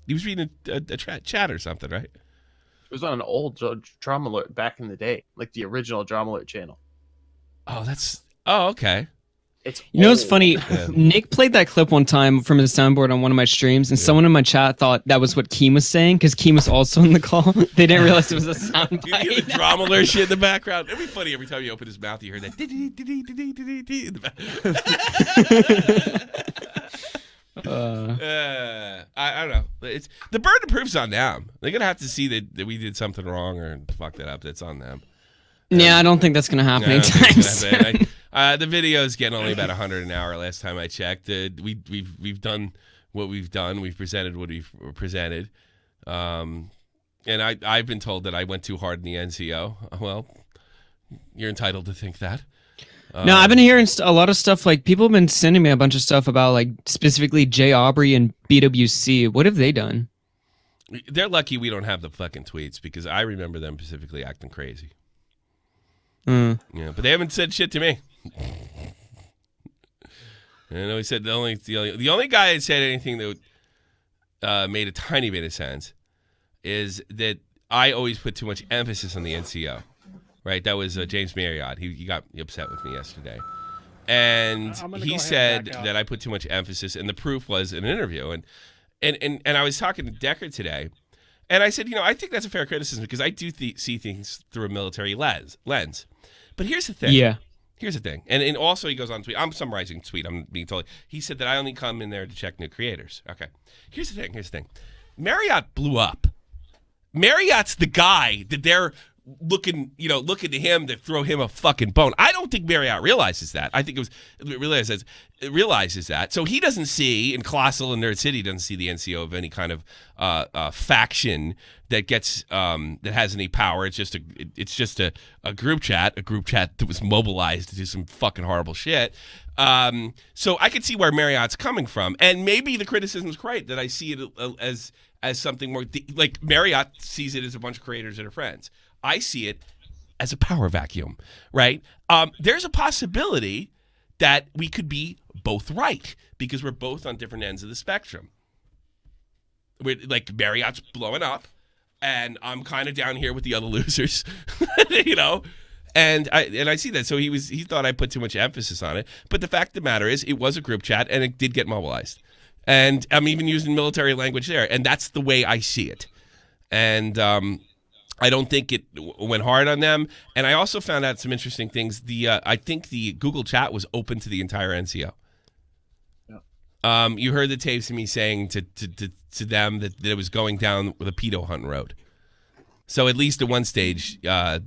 He was reading a chat or something, right? It was on an old Drama Alert back in the day, like the original Drama Alert channel. Oh, okay. You know what's funny? Yeah. Nick played that clip one time from his soundboard on one of my streams, and someone in my chat thought that was what Keem was saying because Keem was also in the call. They didn't realize it was a soundbite. You hear the Drama Alert shit in the background. It'd be funny every time you open his mouth, you hear that. In the back. I don't know. It's the burden of proof's on them. They're gonna have to see that we did something wrong or fucked that up. That's on them. Yeah, I don't think that's gonna happen anytime soon. The video's getting only about 100 an hour. Last time I checked, we've done what we've done. We've presented what we've presented, and I've been told that I went too hard in the NCO. Well, you're entitled to think that. No, I've been hearing a lot of stuff. Like people have been sending me a bunch of stuff about like specifically Jay Aubrey and BWC. What have they done? They're lucky we don't have the fucking tweets because I remember them specifically acting crazy. Yeah, but they haven't said shit to me. I know he said the only guy that said anything that made a tiny bit of sense is that I always put too much emphasis on the NCO. Right, that was James Marriott. He got upset with me yesterday, and he said that I put too much emphasis, and the proof was an interview. And I was talking to Decker today, and I said, I think that's a fair criticism because I do see things through a military lens. But here's the thing. Yeah. Here's the thing, and also he goes on tweet. I'm summarizing tweet. I'm being told. He said that I only come in there to check new creators. Okay. Here's the thing. Marriott blew up. Marriott's the guy that they're looking to him to throw him a fucking bone. I don't think Marriott realizes that. I think it realizes that. So he doesn't see, in Colossal and Nerd City doesn't see the NCO of any kind of faction that gets that has any power. It's just a group chat that was mobilized to do some fucking horrible shit. So I can see where Marriott's coming from, and maybe the criticism is correct that I see it as something more like Marriott sees it as a bunch of creators that are friends. I see it as a power vacuum, right? There's a possibility that we could be both right because we're both on different ends of the spectrum. Like Marriott's blowing up, and I'm kind of down here with the other losers, And I see that. So he thought I put too much emphasis on it. But the fact of the matter is, it was a group chat, and it did get mobilized. And I'm even using military language there, and that's the way I see it. And I don't think it went hard on them. And I also found out some interesting things. I think the Google chat was open to the entire NCO. Yeah. You heard the tapes of me saying to them that it was going down the pedo hunting road. So at least at one stage, at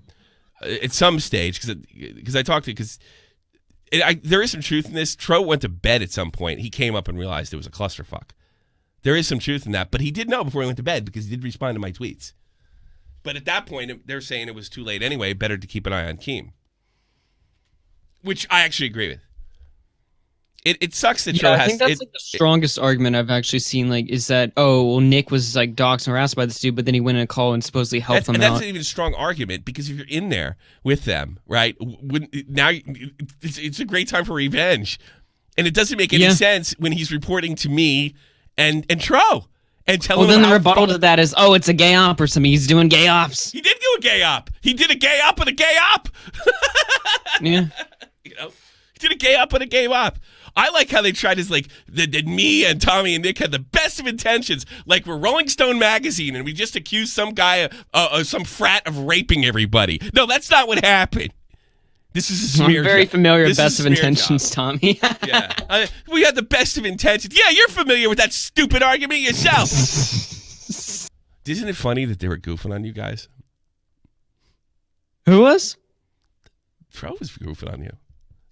some stage, because I talked to because there is some truth in this. Tro went to bed at some point. He came up and realized it was a clusterfuck. There is some truth in that, but he did know before he went to bed because he did respond to my tweets. But at that point, they're saying it was too late anyway. Better to keep an eye on Keem, which I actually agree with. It sucks that Tro has. I think that's the strongest argument I've actually seen. Like, is that Nick was like doxxed and harassed by this dude, but then he went in a call and supposedly helped them out. That's not even a strong argument because if you're in there with them, right? Now it's a great time for revenge, and it doesn't make any sense when he's reporting to me and Tro. And tell then the rebuttal to that is, it's a gay op or something. He's doing gay ops. He did do a gay op. He did a gay op and a gay op. Yeah. He did a gay op and a gay op. I like how they tried that me and Tommy and Nick had the best of intentions. Like we're Rolling Stone magazine and we just accused some guy, some frat of raping everybody. No, that's not what happened. This is a smear I'm very job. familiar with best of intentions, job. Tommy. Yeah. We had the best of intentions. Yeah, you're familiar with that stupid argument yourself. Isn't it funny that they were goofing on you guys? Who was? Tro was goofing on you.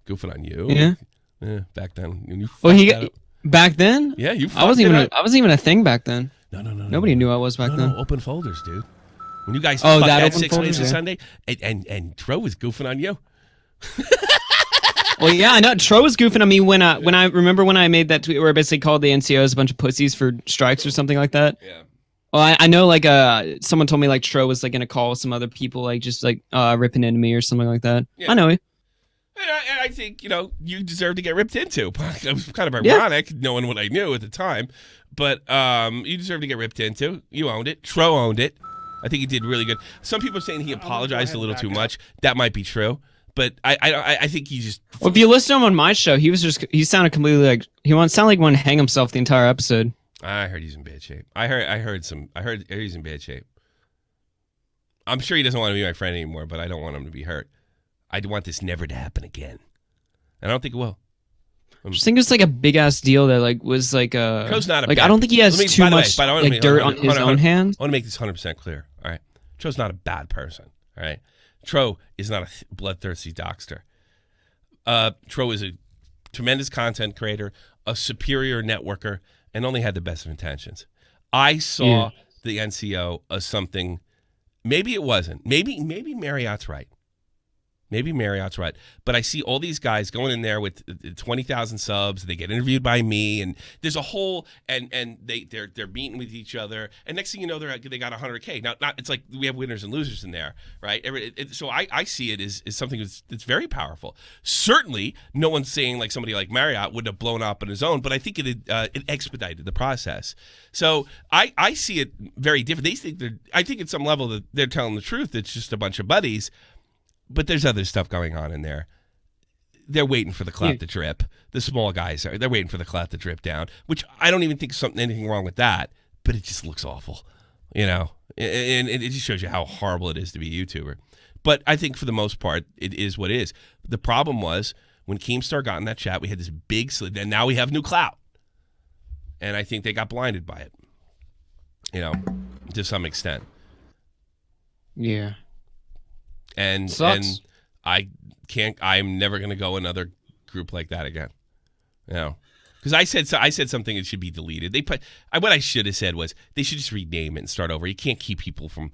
Goofing on you. Yeah. Back then. When you back then? Yeah, you I wasn't even a thing back then. No. Nobody knew I was back then. No, open folders, dude. When you guys fucked that 6 ways to Sunday, and Tro was goofing on you. Well, yeah, I know. Tro was goofing on me when I remember when I made that tweet where I basically called the NCOs a bunch of pussies for strikes or something like that. Yeah. Well, I know someone told me Tro was in a call with some other people just ripping into me or something like that. Yeah. I know. And I think you deserve to get ripped into. It was kind of ironic knowing what I knew at the time, but you deserve to get ripped into. You owned it. Tro owned it. I think he did really good. Some people are saying he apologized a little too much. That might be true. But I think he just. Well, if you listen to him on my show, he sounded completely he sounded like he wanted to hang himself the entire episode. I heard he's in bad shape. I heard he's in bad shape. I'm sure he doesn't want to be my friend anymore, but I don't want him to be hurt. I want this never to happen again, and I don't think it will. just think it's like a big ass deal that like was like a. Tro's not a like bad, I don't think he has too much like dirt on his own hands. I want to make this 100% clear. All right, Tro's not a bad person. All right, Tro is not a bloodthirsty doxter. Tro is a tremendous content creator, a superior networker, and only had the best of intentions. I saw the NCO as something. Maybe it wasn't. Maybe Marriott's right. Maybe Marriott's right. But I see all these guys going in there with 20,000 subs. They get interviewed by me, and there's a whole and they're meeting with each other. And next thing you know, they got 100K. Now, it's like we have winners and losers in there, right? So I see it as something that's very powerful. Certainly, no one's saying like somebody like Marriott would have blown up on his own, but I think it expedited the process. So I see it very different. I think at some level that they're telling the truth. It's just a bunch of buddies. But there's other stuff going on in there. They're waiting for the clout to drip. The small guys they're waiting for the clout to drip down, which I don't even think anything wrong with that. But it just looks awful, and it just shows you how horrible it is to be a YouTuber. But I think for the most part, it is what it is. The problem was when KEEMSTAR got in that chat, we had this big slip, and now we have new clout, and I think they got blinded by it, to some extent. Yeah. And I'm never going to go another group like that again. Because I said something that should be deleted. What I should have said was they should just rename it and start over. You can't keep people from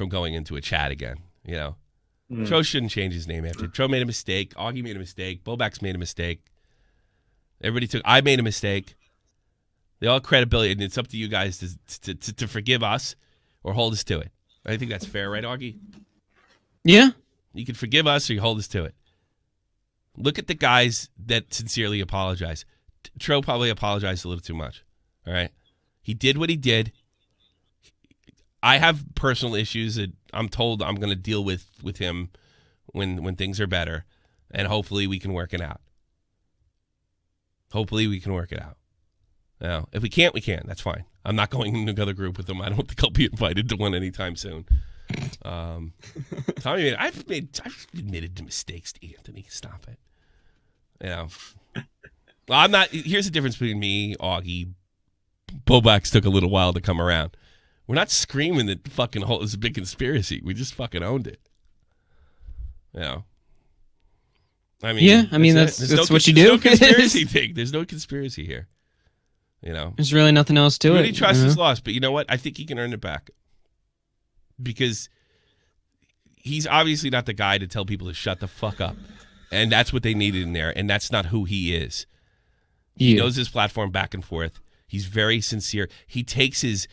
going into a chat again. Tro shouldn't change his name after. Tro made a mistake. Augie made a mistake. Bobax made a mistake. I made a mistake. They all have credibility, and it's up to you guys to forgive us or hold us to it. I think that's fair, right, Augie? Yeah. You can forgive us or you hold us to it. Look at the guys that sincerely apologize. Tro probably apologized a little too much. All right. He did what he did. I have personal issues that I'm told I'm going to deal with him when things are better. And hopefully we can work it out. Now, if we can't, we can't. That's fine. I'm not going in another group with him. I don't think I'll be invited to one anytime soon. Tommy, I've admitted to mistakes to Anthony. Stop it. Well, I'm not. Here's the difference between me, Augie. Bobax took a little while to come around. We're not screaming that fucking whole is a big conspiracy. We just fucking owned it. I mean, that's what you do. There's no conspiracy thing. There's no conspiracy here. There's really nothing else to it. Really trust his loss, but you know what? I think he can earn it back. Because he's obviously not the guy to tell people to shut the fuck up. And that's what they needed in there. And that's not who he is. He knows his platform back and forth. He's very sincere. He takes his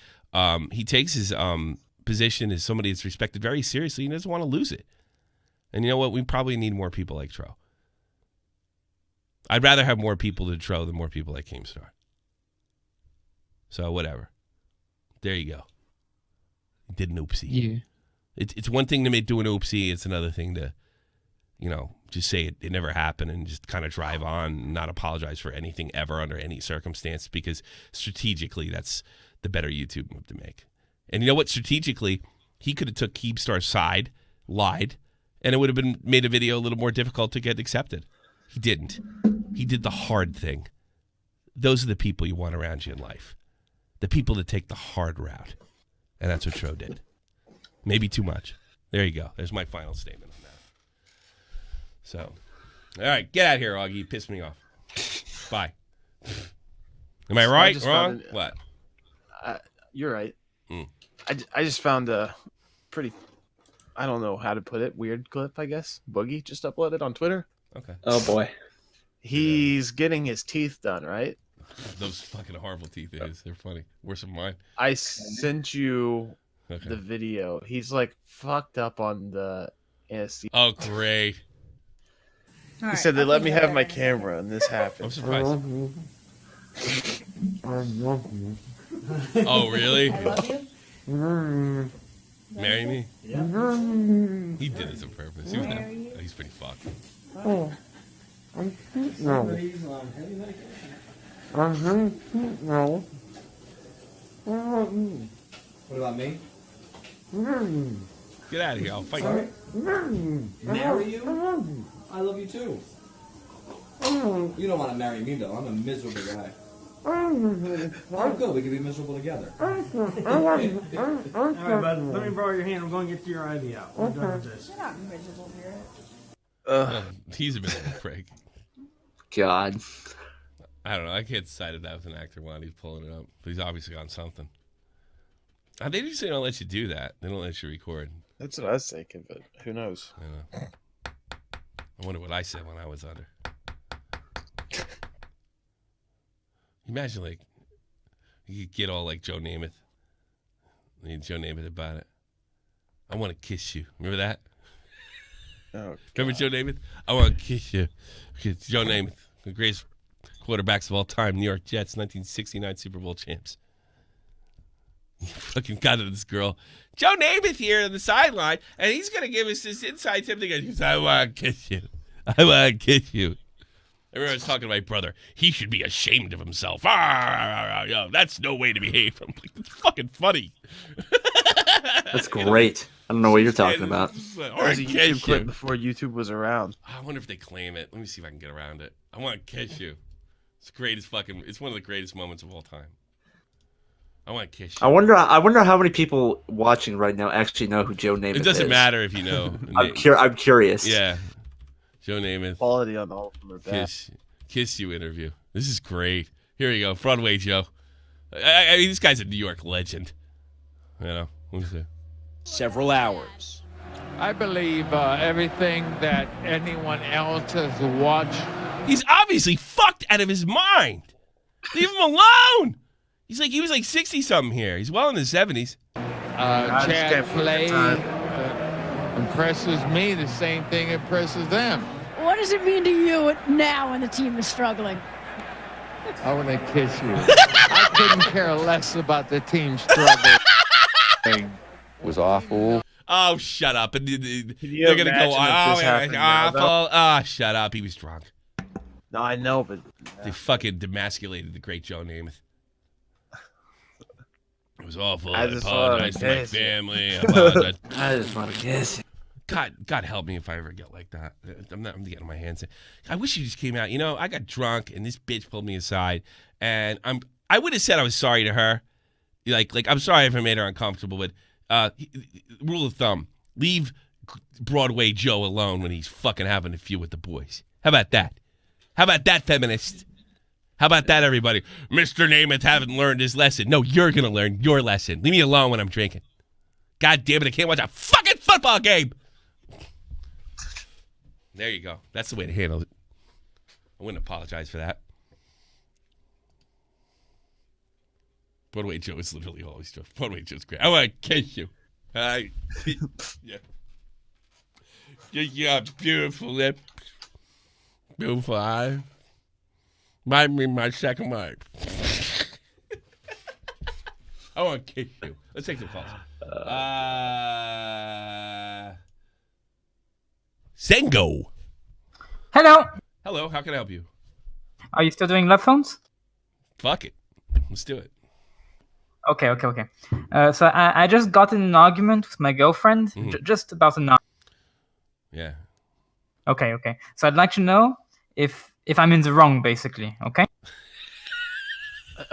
position as somebody that's respected very seriously and doesn't want to lose it. And you know what? We probably need more people like Tro. I'd rather have more people than Tro than more people like KEEMSTAR. So whatever. There you go. Did an oopsie. Yeah. It's one thing to do an oopsie. It's another thing to, just say it never happened and just kind of drive on and not apologize for anything ever under any circumstance, because strategically that's the better YouTube move to make. And you know what? Strategically, he could have took KEEMSTAR's side, lied, and it would have made a video a little more difficult to get accepted. He didn't. He did the hard thing. Those are the people you want around you in life. The people that take the hard route. And that's what Tro did. Maybe too much. There you go. There's my final statement on that. So, all right, get out of here, Augie. You pissed me off. Bye. Am I right? Wrong? What? You're right. I just found a pretty, I don't know how to put it, weird clip, I guess. Boogie just uploaded on Twitter. Okay. Oh, boy. He's getting his teeth done, right? Those fucking horrible teeth they're funny. Worse than mine. I sent you the video. He's like fucked up on the anesthesia. Oh, great. He said they let me have my camera and this happened. I'm surprised. Oh, really? I love you. Marry me? Yeah. He did this on purpose. He's pretty fucked. Oh. No. No. What about me? Get out of here. I'll fight Sorry? you. Marry you? I love you too. You don't want to marry me though. I'm a miserable guy. I'm good. We can be miserable together. All right, bud. Let me borrow your hand. I'm going to get your IV out. We're done with this. You're not miserable here. He's a bit of a prick. God. I don't know. I can't decide if that was an actor while he's pulling it up. But he's obviously on something. They usually don't let you do that. They don't let you record. That's what I was thinking, but who knows? I know. I wonder what I said when I was under. Imagine, like, you could get all like Joe Namath. Joe Namath about it. I want to kiss you. Remember that? Oh, remember Joe Namath? I want to kiss you. Okay, Joe Namath, the greatest quarterbacks of all time, New York Jets, 1969 Super Bowl champs. He fucking got to this girl, Joe Namath here on the sideline, and he's going to give us this inside tip thing. He goes, I want to kiss you. I want to kiss you. I remember I was talking to my brother. He should be ashamed of himself. Yo, that's no way to behave. I'm like, it's fucking funny. That's great. I don't know what you're talking about. There's a YouTube clip before YouTube was around. I wonder if they claim it. Let me see if I can get around it. I want to kiss you. It's greatest fucking. It's one of the greatest moments of all time. I want to kiss you. I wonder how many people watching right now actually know who Joe Namath is. It doesn't matter if you know. I'm curious. Yeah. Joe Namath. Quality on all of them are bad. Kiss you interview. This is great. Here we go. Broadway Joe. I mean, this guy's a New York legend. You know. Let me see. Several hours. I believe everything that anyone else has watched. He's obviously fucked out of his mind. Leave him alone. He was like 60-something here. He's well in his 70s. Chad play impresses me. The same thing impresses them. What does it mean to you now when the team is struggling? I want to kiss you. I couldn't care less about the team struggling. It was awful. Oh, shut up. And they're going to go, shut up. He was drunk. No, I know, but... They fucking demasculated the great Joe Namath. It was awful. I apologize to my family. I just want to kiss you. God help me if I ever get like that. I'm getting my hands in. I wish you just came out. You know, I got drunk and this bitch pulled me aside, and I would have said I was sorry to her. Like I'm sorry if I made her uncomfortable, but rule of thumb, leave Broadway Joe alone when he's fucking having a few with the boys. How about that? How about that, feminist? How about that, everybody? Mr. Namath haven't learned his lesson. No, you're going to learn your lesson. Leave me alone when I'm drinking. God damn it, I can't watch a fucking football game. There you go. That's the way to handle it. I wouldn't apologize for that. Broadway Joe is literally always true. Broadway Joe's great. I want to kiss you. Yeah. You got beautiful lips. Beautiful eyes. Might be my second wife. I want to kiss you. Let's take some calls. Sengo. Hello. Hello. How can I help you? Are you still doing love phones? Fuck it. Let's do it. Okay. So I just got in an argument with my girlfriend, just about an hour. Yeah. Okay. So I'd like to know if I'm in the wrong, basically. Okay.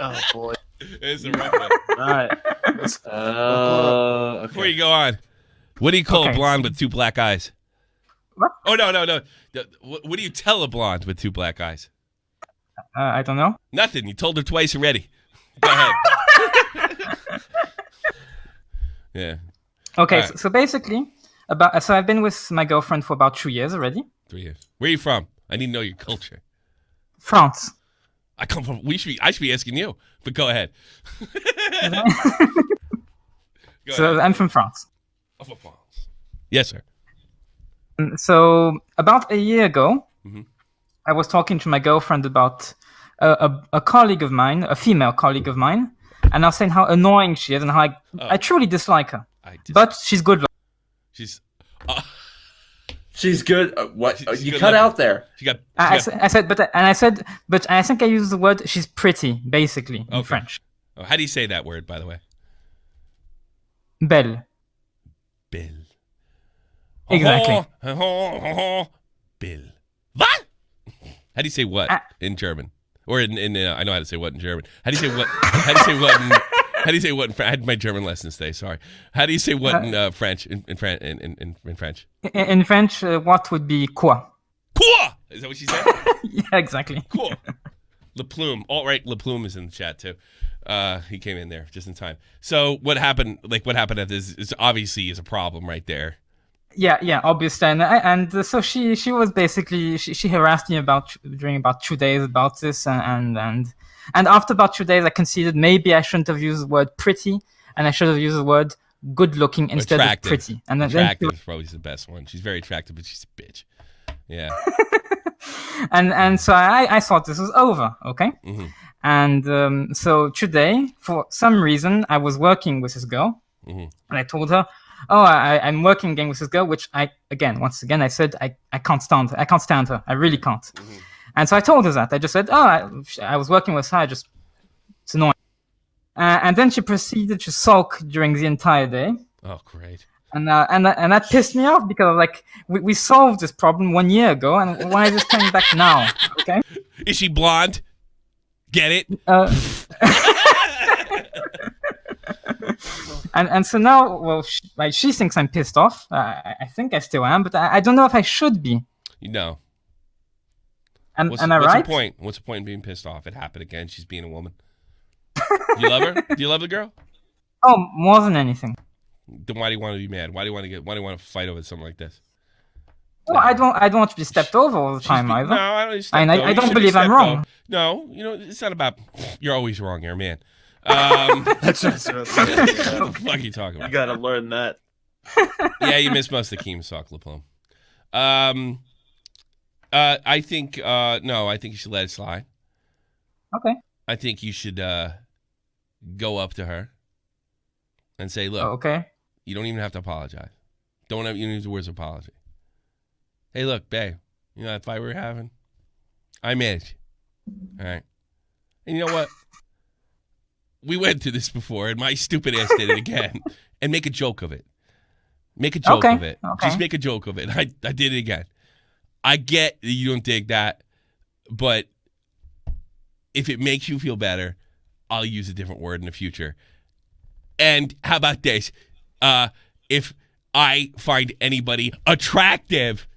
Oh boy. It's a rough one. All right. Okay. Before you go on, what do you call a blonde with two black eyes? What? Oh no. What do you tell a blonde with two black eyes? I don't know. Nothing. You told her twice already. Go ahead. Yeah. Okay. Right. So basically, so I've been with my girlfriend for about 2 years already. 3 years. Where are you from? I need to know your culture. France. I come from. I should be asking you, but go ahead. I'm from France. Oh, from France. Yes, sir. So about a year ago, I was talking to my girlfriend about a colleague of mine, a female colleague of mine, and I was saying how annoying she is and how I truly dislike her. But she's good. She's good. What you cut out there? I said, but I think I used the word she's pretty, basically, in French. Oh, how do you say that word, by the way? Belle. Belle. Exactly. Belle. What? How do you say what in German? Or in I know how to say what in German. How do you say what? How do you say what? How do you say what in French? I had my German lessons today. Sorry. How do you say what in French? In French? In French, what would be quoi? Quoi? Is that what she said? Yeah, exactly. Cool. 𝕻𝕊𝕻𝕐. All right, 𝕻𝕻𝕻𝕻 is in the chat too. He came in there just in time. So what happened? Like what happened at this is obviously is a problem right there. Yeah, obviously, and so she was basically she harassed me during about 2 days about this, and after about 2 days, I considered maybe I shouldn't have used the word pretty, and I should have used the word good looking instead of pretty. And attractive is probably the best one. She's very attractive, but she's a bitch. Yeah. and so I thought this was over, okay? Mm-hmm. And so today, for some reason, I was working with this girl, and I told her, "Oh, I'm working again with this girl," which once again, I said I can't stand her. I can't stand her. I really can't. Mm-hmm. And so I told her that. I just said, "Oh, I was working with her. It's annoying." And then she proceeded to sulk during the entire day. Oh, great. And that pissed me off because like we solved this problem 1 year ago, and why is this coming back now? Okay. Is she blonde? Get it? And so now, well, she thinks I'm pissed off. I think I still am, but I don't know if I should be. No. Am I right? What's the point? What's the point in being pissed off? It happened again. She's being a woman. Do you love her? Do you love the girl? Oh, more than anything. Then why do you want to be mad? Why do you want to fight over something like this? Well, I don't want to be stepped over all the time either. No, I don't. I don't believe I'm wrong. Over. No, it's not about. You're always wrong. You're a man. That's what what the fuck are you talking about? You gotta learn that. Yeah, you missed most of the 𝔻𝕗 𝕻𝕗𝕗. I think no. I think you should let it slide. Okay. I think you should go up to her and say, "Look, okay. You don't even have to apologize. You don't use the words of apology. Hey, look, babe. You know that fight we were having? I managed. All right. And you know what? We went through this before, and my stupid ass did it again. And make a joke of it. Make a joke of it. Okay. Just make a joke of it. I did it again. I get that you don't dig that, but if it makes you feel better, I'll use a different word in the future. And how about this? If I find anybody attractive,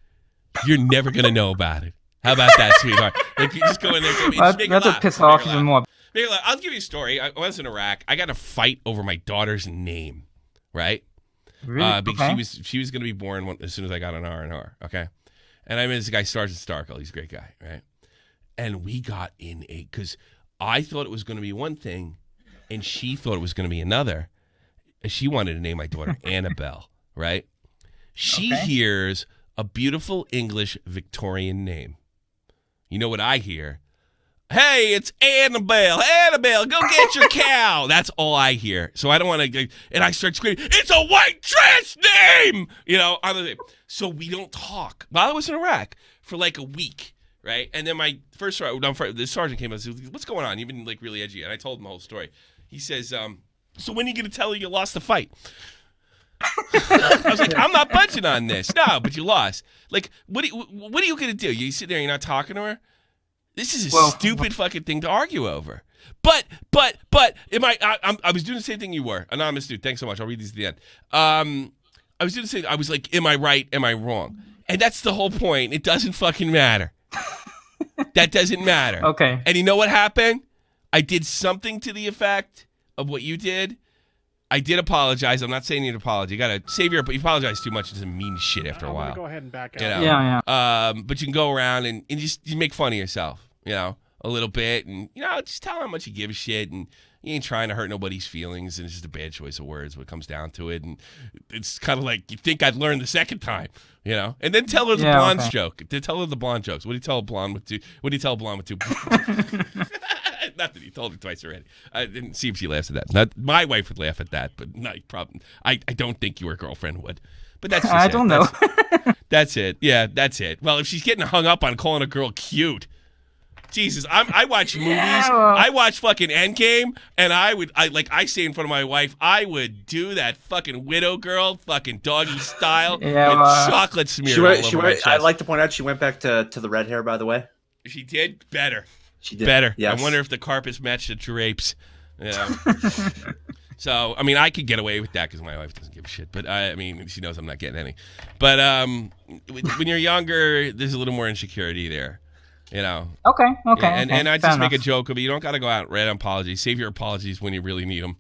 you're never going to know about it. How about that, sweetheart? Like, you just go in there. That's what pisses off even more. I'll give you a story. I was in Iraq. I got a fight over my daughter's name, right? Really? Because she was going to be born as soon as I got an R&R, okay? And I met this guy, Sergeant Starkle. He's a great guy, right? And we got in because I thought it was going to be one thing, and she thought it was going to be another. She wanted to name my daughter Annabelle, right? She hears a beautiful English Victorian name. You know what I hear? Hey, it's Annabelle. Annabelle, go get your cow. That's all I hear. So I don't want to, and I start screaming, it's a white trash name! So we don't talk. While I was in Iraq for like a week, right? And then my the sergeant came up and said, what's going on? You've been like really edgy. And I told him the whole story. He says, so when are you going to tell her you lost the fight? I was like, I'm not budging on this. No, but you lost. Like, what are you going to do? You sit there and you're not talking to her? This is a stupid fucking thing to argue over. But, I was doing the same thing you were. Anonymous dude, thanks so much. I'll read these at the end. I was doing the same. I was like, am I right? Am I wrong? And that's the whole point. It doesn't fucking matter. That doesn't matter. Okay. And you know what happened? I did something to the effect of what you did. I did apologize. I'm not saying you need an apology. You got to save your, but you apologize too much. It doesn't mean shit after a while. I'm going to go ahead and back out. You know? Yeah. But you can go around and you make fun of yourself, a little bit. And, just tell how much you give a shit. And you ain't trying to hurt nobody's feelings. And it's just a bad choice of words when it comes down to it. And it's kind of like, you think I'd learn the second time, And then tell her the blonde's joke. Tell her the blonde jokes. What do you tell a blonde with two? What do you tell a blonde with two? Not that he told me twice already. I didn't see if she laughs at that. Not my wife would laugh at that, but not problem. I don't think your girlfriend would. But that's just I don't know. That's it. Yeah, that's it. Well, if she's getting hung up on calling a girl cute, Jesus, I watch movies. I watch fucking Endgame, and I say in front of my wife, I would do that fucking widow girl, fucking doggy style, with chocolate smeared all over my chest. I'd like to point out she went back to the red hair, by the way. She did better. She did better. Yes. I wonder if the carpets match the drapes. You know? So, I mean, I could get away with that because my wife doesn't give a shit. But, I mean, she knows I'm not getting any. But when you're younger, there's a little more insecurity there, you know. Okay. Yeah, and I fair just make a enough. joke of it. You don't got to go out and write an apology. Save your apologies when you really need them.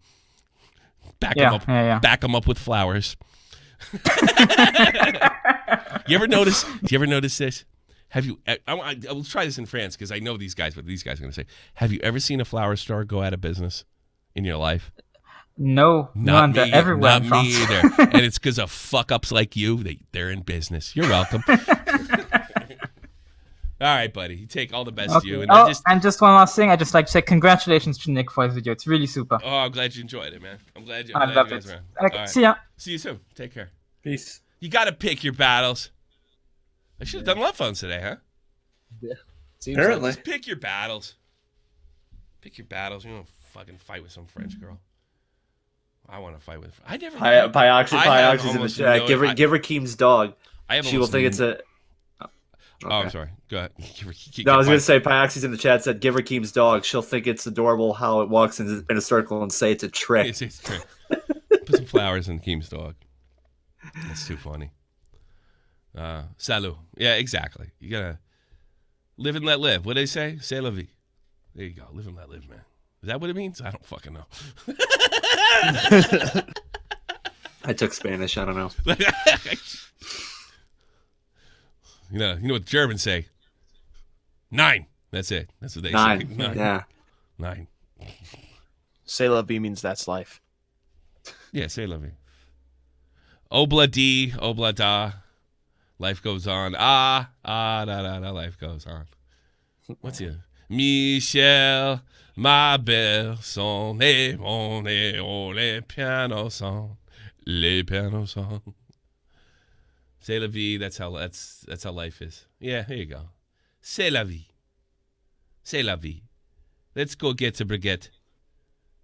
Back Yeah, them up. yeah. Back them up with flowers. You ever notice? Do you ever notice this? Have you? I will try this in France because I know these guys. What these guys are going to say. Have you ever seen a flower store go out of business in your life? No, Not me. everywhere Not in me France. either. And it's because of fuck ups like you. They're in business. You're welcome. All right, buddy. You take all the best to you. And and just one last thing. I just like to say congratulations to Nick for his video. It's really super. Oh, I'm glad you enjoyed it, man. I'm glad you I love guys it. were on. Okay, All right. see ya. See you soon. Take care. Peace. You got to pick your battles. I should have done love phones today, huh? Yeah. Apparently. Just pick your battles. Pick your battles. You don't fucking fight with some French girl. I want to fight with. I never. Pyoxy's in the chat. Give her Keem's dog. She will think it's a. Oh, I'm sorry. Go ahead. No, I was going to say Pyoxy's in the chat said, give her Keem's dog. She'll think it's adorable how it walks in a circle and say it's a trick. It's a trick. Put some flowers in Keem's dog. That's too funny. Salut. Yeah, exactly. You got to live and let live. What do they say? C'est la vie. There you go. Live and let live, man. Is that what it means? I don't fucking know. I took Spanish. I don't know. You know what the Germans say? 9. That's it. That's what they say. 9. 9. Yeah. 9. C'est la vie means that's life. Yeah, c'est la vie. Obla di, obla da. Life goes on. Da, da. Life goes on. What's it? Michel, ma belle, son et mon et oh, les pianos sont, les pianos sont. C'est la vie. That's how life is. Yeah, here you go. C'est la vie. C'est la vie. Let's go get a baguette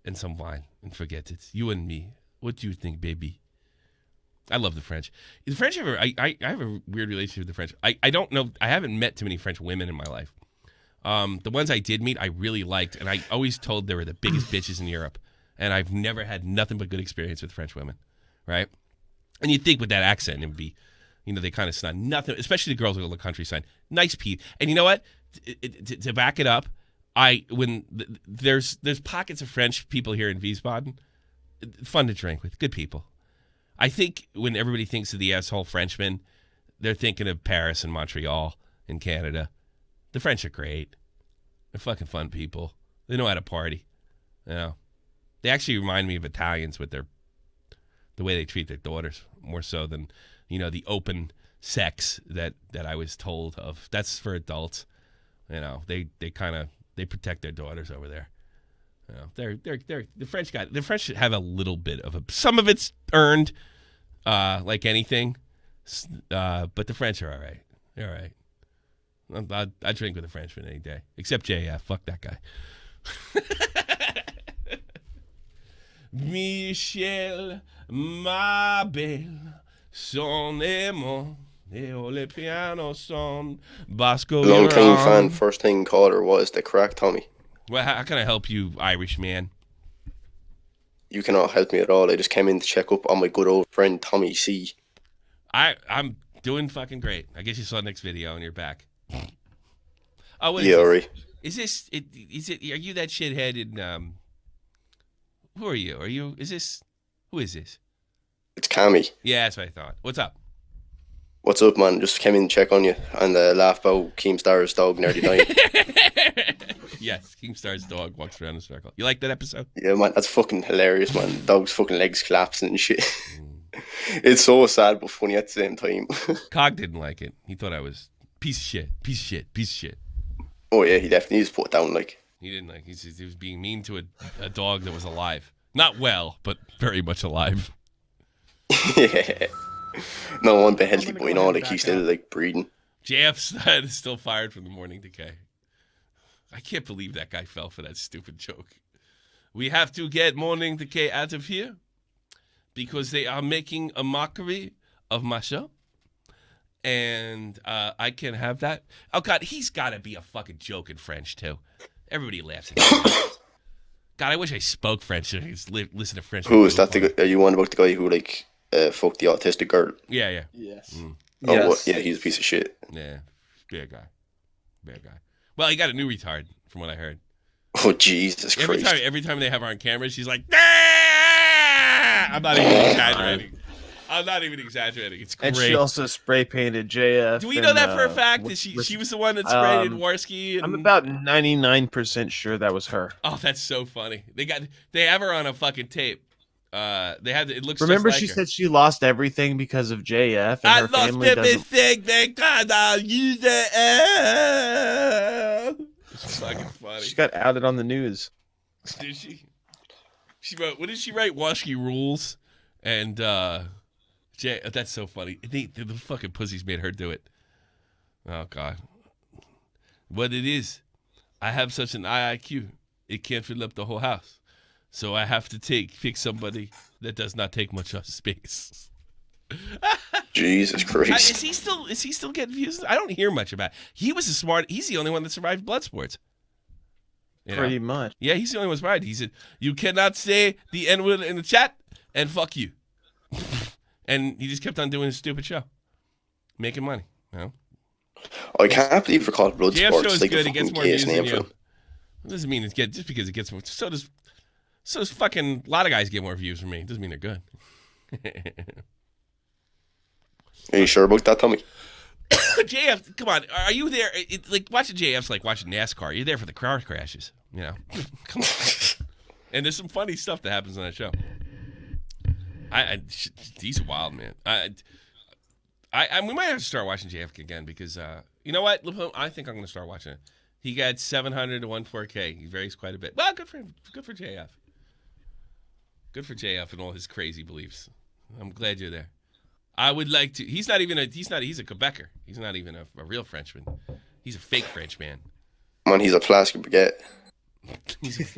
and some wine and forget it. You and me. What do you think, baby? I love the French. The French I have a weird relationship with the French. I don't know. I haven't met too many French women in my life. The ones I did meet, I really liked, and I always told they were the biggest bitches in Europe. And I've never had nothing but good experience with French women, right? And you'd think with that accent, it would be, they kind of snot. Nothing, especially the girls who go to the countryside. Nice people. And you know what? To back it up, there's pockets of French people here in Wiesbaden, fun to drink with, good people. I think when everybody thinks of the asshole Frenchman, they're thinking of Paris and Montreal in Canada. The French are great. They're fucking fun people. They know how to party. They actually remind me of Italians with the way they treat their daughters, more so than the open sex that I was told of. That's for adults. They protect their daughters over there. They're the French guy. The French have a little bit of some of it's earned, like anything, but the French are all right. They're all right. I drink with a Frenchman any day, except JF. Fuck that guy. Michel, ma belle, son aimant, et oh, les pianos son, Bosco. Long time fan. First thing caller was the correct Tommy. Well, how can I help you, Irish man? You cannot help me at all. I just came in to check up on my good old friend Tommy C. I'm doing fucking great. I guess you saw Nick's video and you're back. Oh, what is yeah, this? right. Is this? Are you that shithead in? Who are you? Who is this? It's Cammy. Yeah, that's what I thought. What's up? What's up, man? Just came in to check on you and laugh about KEEMSTAR's dog nearly dying. Yes, KEEMSTAR's dog walks around in a circle. You like that episode? Yeah, man, that's fucking hilarious, man. The dog's fucking legs collapsing and shit. It's so sad but funny at the same time. Cog didn't like it. He thought I was piece of shit. Oh yeah, he definitely needs to put it down, like. He didn't like. He was being mean to a dog that was alive. Not well, but very much alive. Yeah. No, I'm a healthy boy, like he's still like breathing. JF's head is still fired from the morning decay. I can't believe that guy fell for that stupid joke. We have to get morning decay out of here because they are making a mockery of my show. and I can have that. Oh God, he's got to be a fucking joke in French too. Everybody laughs at him. God, I wish I spoke French so I could listen to French. Who is that? Are you on about the guy who like fucked the autistic girl? Yeah. Yes. Oh, Yes. what? Yeah, he's a piece of shit. Yeah, bad guy. Well, he got a new retard, from what I heard. Oh Jesus Christ! Every time they have her on camera, she's like, ah! I'm not even exaggerating. It's great. And she also spray painted JF. Do we know that for a fact? That she was the one that sprayed Warski? And... I'm about 99% sure that was her. Oh, that's so funny. They have her on a fucking tape. It looks. Remember, just like she her. said she lost everything because of JF. And I her lost family everything because I used it. It's fucking funny. She got outed on the news. Did she? She wrote. What did she write? Warski rules. And that's so funny. The fucking pussies made her do it. Oh God. What it is, I have such an IQ, it can't fill up the whole house. So I have to pick somebody that does not take much space. Jesus Christ! Is he still getting views? I don't hear much about it. He's the only one that survived Bloodsports. You know? Pretty much. Yeah, he's the only one that survived. He said, "You cannot say the N-word in the chat, and fuck you." And he just kept on doing his stupid show, making money. You know? I can't believe we're called Bloodsports. JF show is like good. He gets more views than you. for him. It doesn't mean just because it gets more. So does fucking a lot of guys get more views from me. It doesn't mean they're good. Are you sure about that, Tommy? JF, come on. Are you there? Like watching JF's like watching NASCAR. You're there for the car crashes. You know. Come on. And there's some funny stuff that happens on that show. He's wild, man. We might have to start watching JF again because you know what? I think I'm going to start watching it. He got 700 to 1.4K. He varies quite a bit. Well, good for him. Good for JF. Good for JF and all his crazy beliefs. I'm glad you're there. I would like to. He's a Quebecer. He's not even a real Frenchman. He's a fake Frenchman. Man, he's a plastic baguette.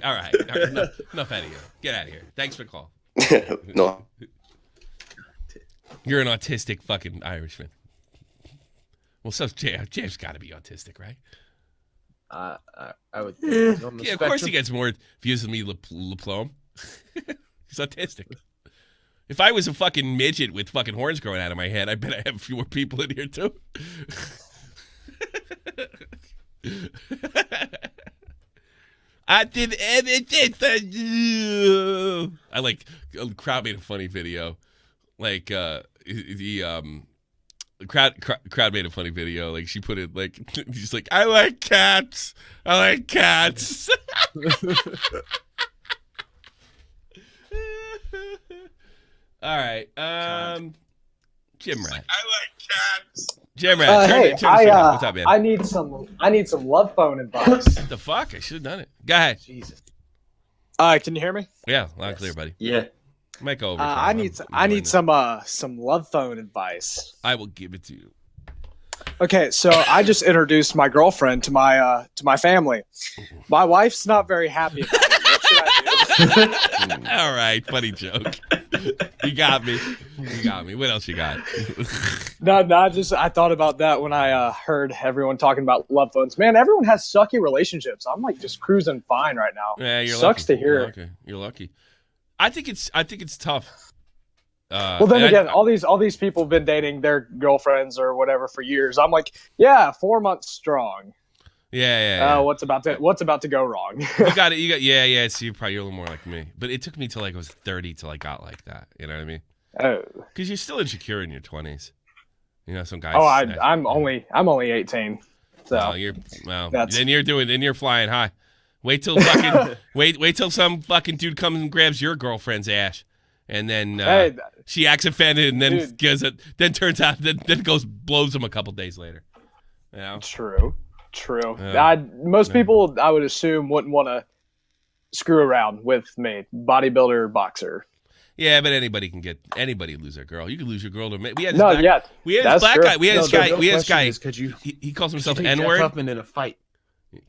All right. Enough out of here. Get out of here. Thanks for the call. No. You're an autistic fucking Irishman. Well, so JF's got to be autistic, right? I would think. Yeah, of course he gets more views than me, 𝕻𝕊𝕐𝕗. He's autistic. If I was a fucking midget with fucking horns growing out of my head, I bet I have fewer people in here too. I did everything for you. A crowd made a funny video. Like the crowd made a funny video. Like she put it like she's like, I like cats. All right. Jim Rat. I like cats. Jim Rat. Hey, What's up, man? I need some love phone advice. What the fuck? I should have done it. Go ahead. Jesus. Can you hear me? Yeah, loud and clear, buddy. Yeah. Might go over. I need some love phone advice. I will give it to you. Okay, so I just introduced my girlfriend to my family. My wife's not very happy about it. What should I do? All right, funny joke. You got me. What else you got? No, I thought about that when I heard everyone talking about love phones. Man, everyone has sucky relationships. I'm like just cruising fine right now. Yeah, you're Sucks lucky. to hear. You're lucky. I think it's tough. Well, then again, all these people have been dating their girlfriends or whatever for years. I'm like, yeah, 4 months strong. Yeah. What's about to go wrong? You got it. Yeah. So you're probably a little more like me, but it took me till like I was 30 till I got like that. You know what I mean? Oh, because you're still insecure in your 20s. You know, some guys. Oh, I'm only 18. So then you're flying high. Wait till some fucking dude comes and grabs your girlfriend's ass, and then she acts offended, and then turns out then blows him a couple days later. You know? True. Most people, I would assume, wouldn't want to screw around with me, bodybuilder, boxer. Yeah, but anybody lose their girl. You can lose your girl to me. We had this black guy. We had this guy. Could you? He calls himself Jeff N-word. Huffman in a fight.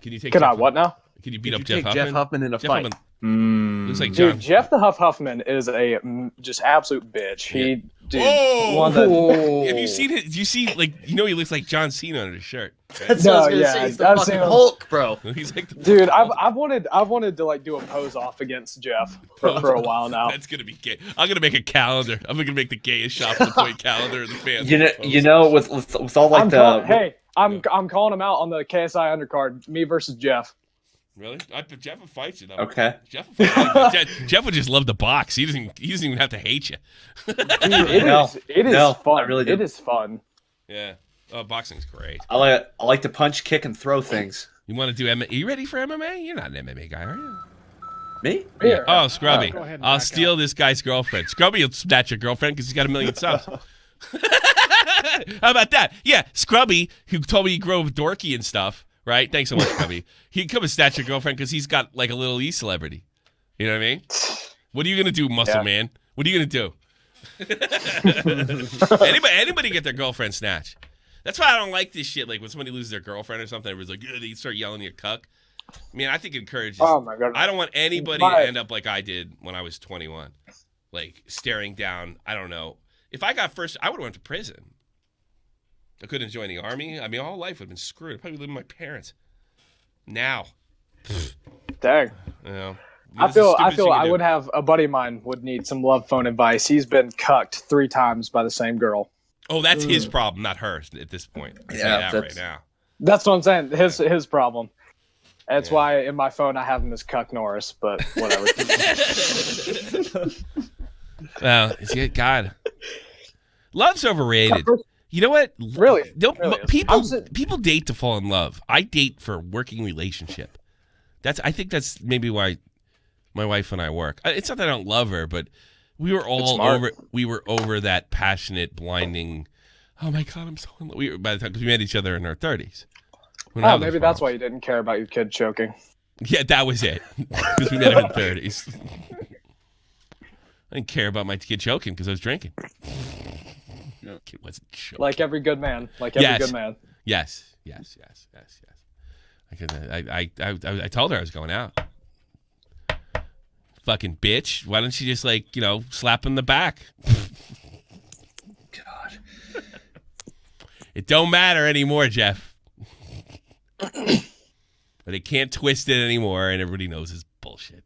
Can you take? Can I what now? Can you beat up Jeff Huffman in a fight? Looks like John. Dude, Jeff the Huffman is a just absolute bitch. Dude, Have you seen it? Do you see, like, he looks like John Cena under his shirt. Right? That's what I was gonna say. He's the fucking Hulk, bro. He's like dude, I've wanted to like do a pose off against Jeff for a while now. That's gonna be gay. I'm gonna make a calendar. I'm gonna make the gayest shop in the point calendar in the fans. With all like I'm calling him out on the KSI undercard. Me versus Jeff. Really? Jeff will fight you though. Okay. Jeff would just love the box. He doesn't even have to hate you. Dude, it is fun. I really do. It is fun. Yeah. Oh, boxing's great. I like to punch, kick, and throw things. You want to do MMA? Are you ready for MMA? You're not an MMA guy, are you? Me? Yeah. Oh, Scrubby. Go ahead and I'll back steal this guy's girlfriend. Scrubby will snatch your girlfriend because he's got 1 million subs. How about that? Yeah, Scrubby, who told me he grew up dorky and stuff, right? Thanks so much, Scrubby. He'd come and snatch your girlfriend because he's got like a little E-celebrity. You know what I mean? What are you going to do, muscle man? What are you going to do? Anybody get their girlfriend snatched. That's why I don't like this shit. Like when somebody loses their girlfriend or something, everybody's like, yeah, they start yelling at cuck. I mean, I think it encourages. Oh my god! I don't want anybody to end up like I did when I was 21, like staring down. I don't know. If I got first, I would have went to prison. I couldn't join the army. I mean, all life would have been screwed. I'd probably live with my parents. Now, dang. You know, I feel I would have a buddy of mine would need some love phone advice. He's been cucked 3 times by the same girl. Oh, that's his problem, not hers at this point. I say that right now. That's what I'm saying. His problem. That's why in my phone I have him as Cuck Norris, but whatever. Well, God, love's overrated. You know what? Really? People date to fall in love. I date for working relationship. I think that's maybe why my wife and I work. It's not that I don't love her, but we were all over that passionate, blinding. Oh my God, I'm so in love. By the time, because we met each other in our 30s. Oh, maybe that's why you didn't care about your kid choking. Yeah, that was it. Because we met in our 30s. I didn't care about my kid choking because I was drinking. No, kid wasn't choking. Like every good man. Good man. Yes. I told her I was going out. Fucking bitch. Why don't you just slap in the back? God. It don't matter anymore, Jeff. But they can't twist it anymore, and everybody knows it's bullshit.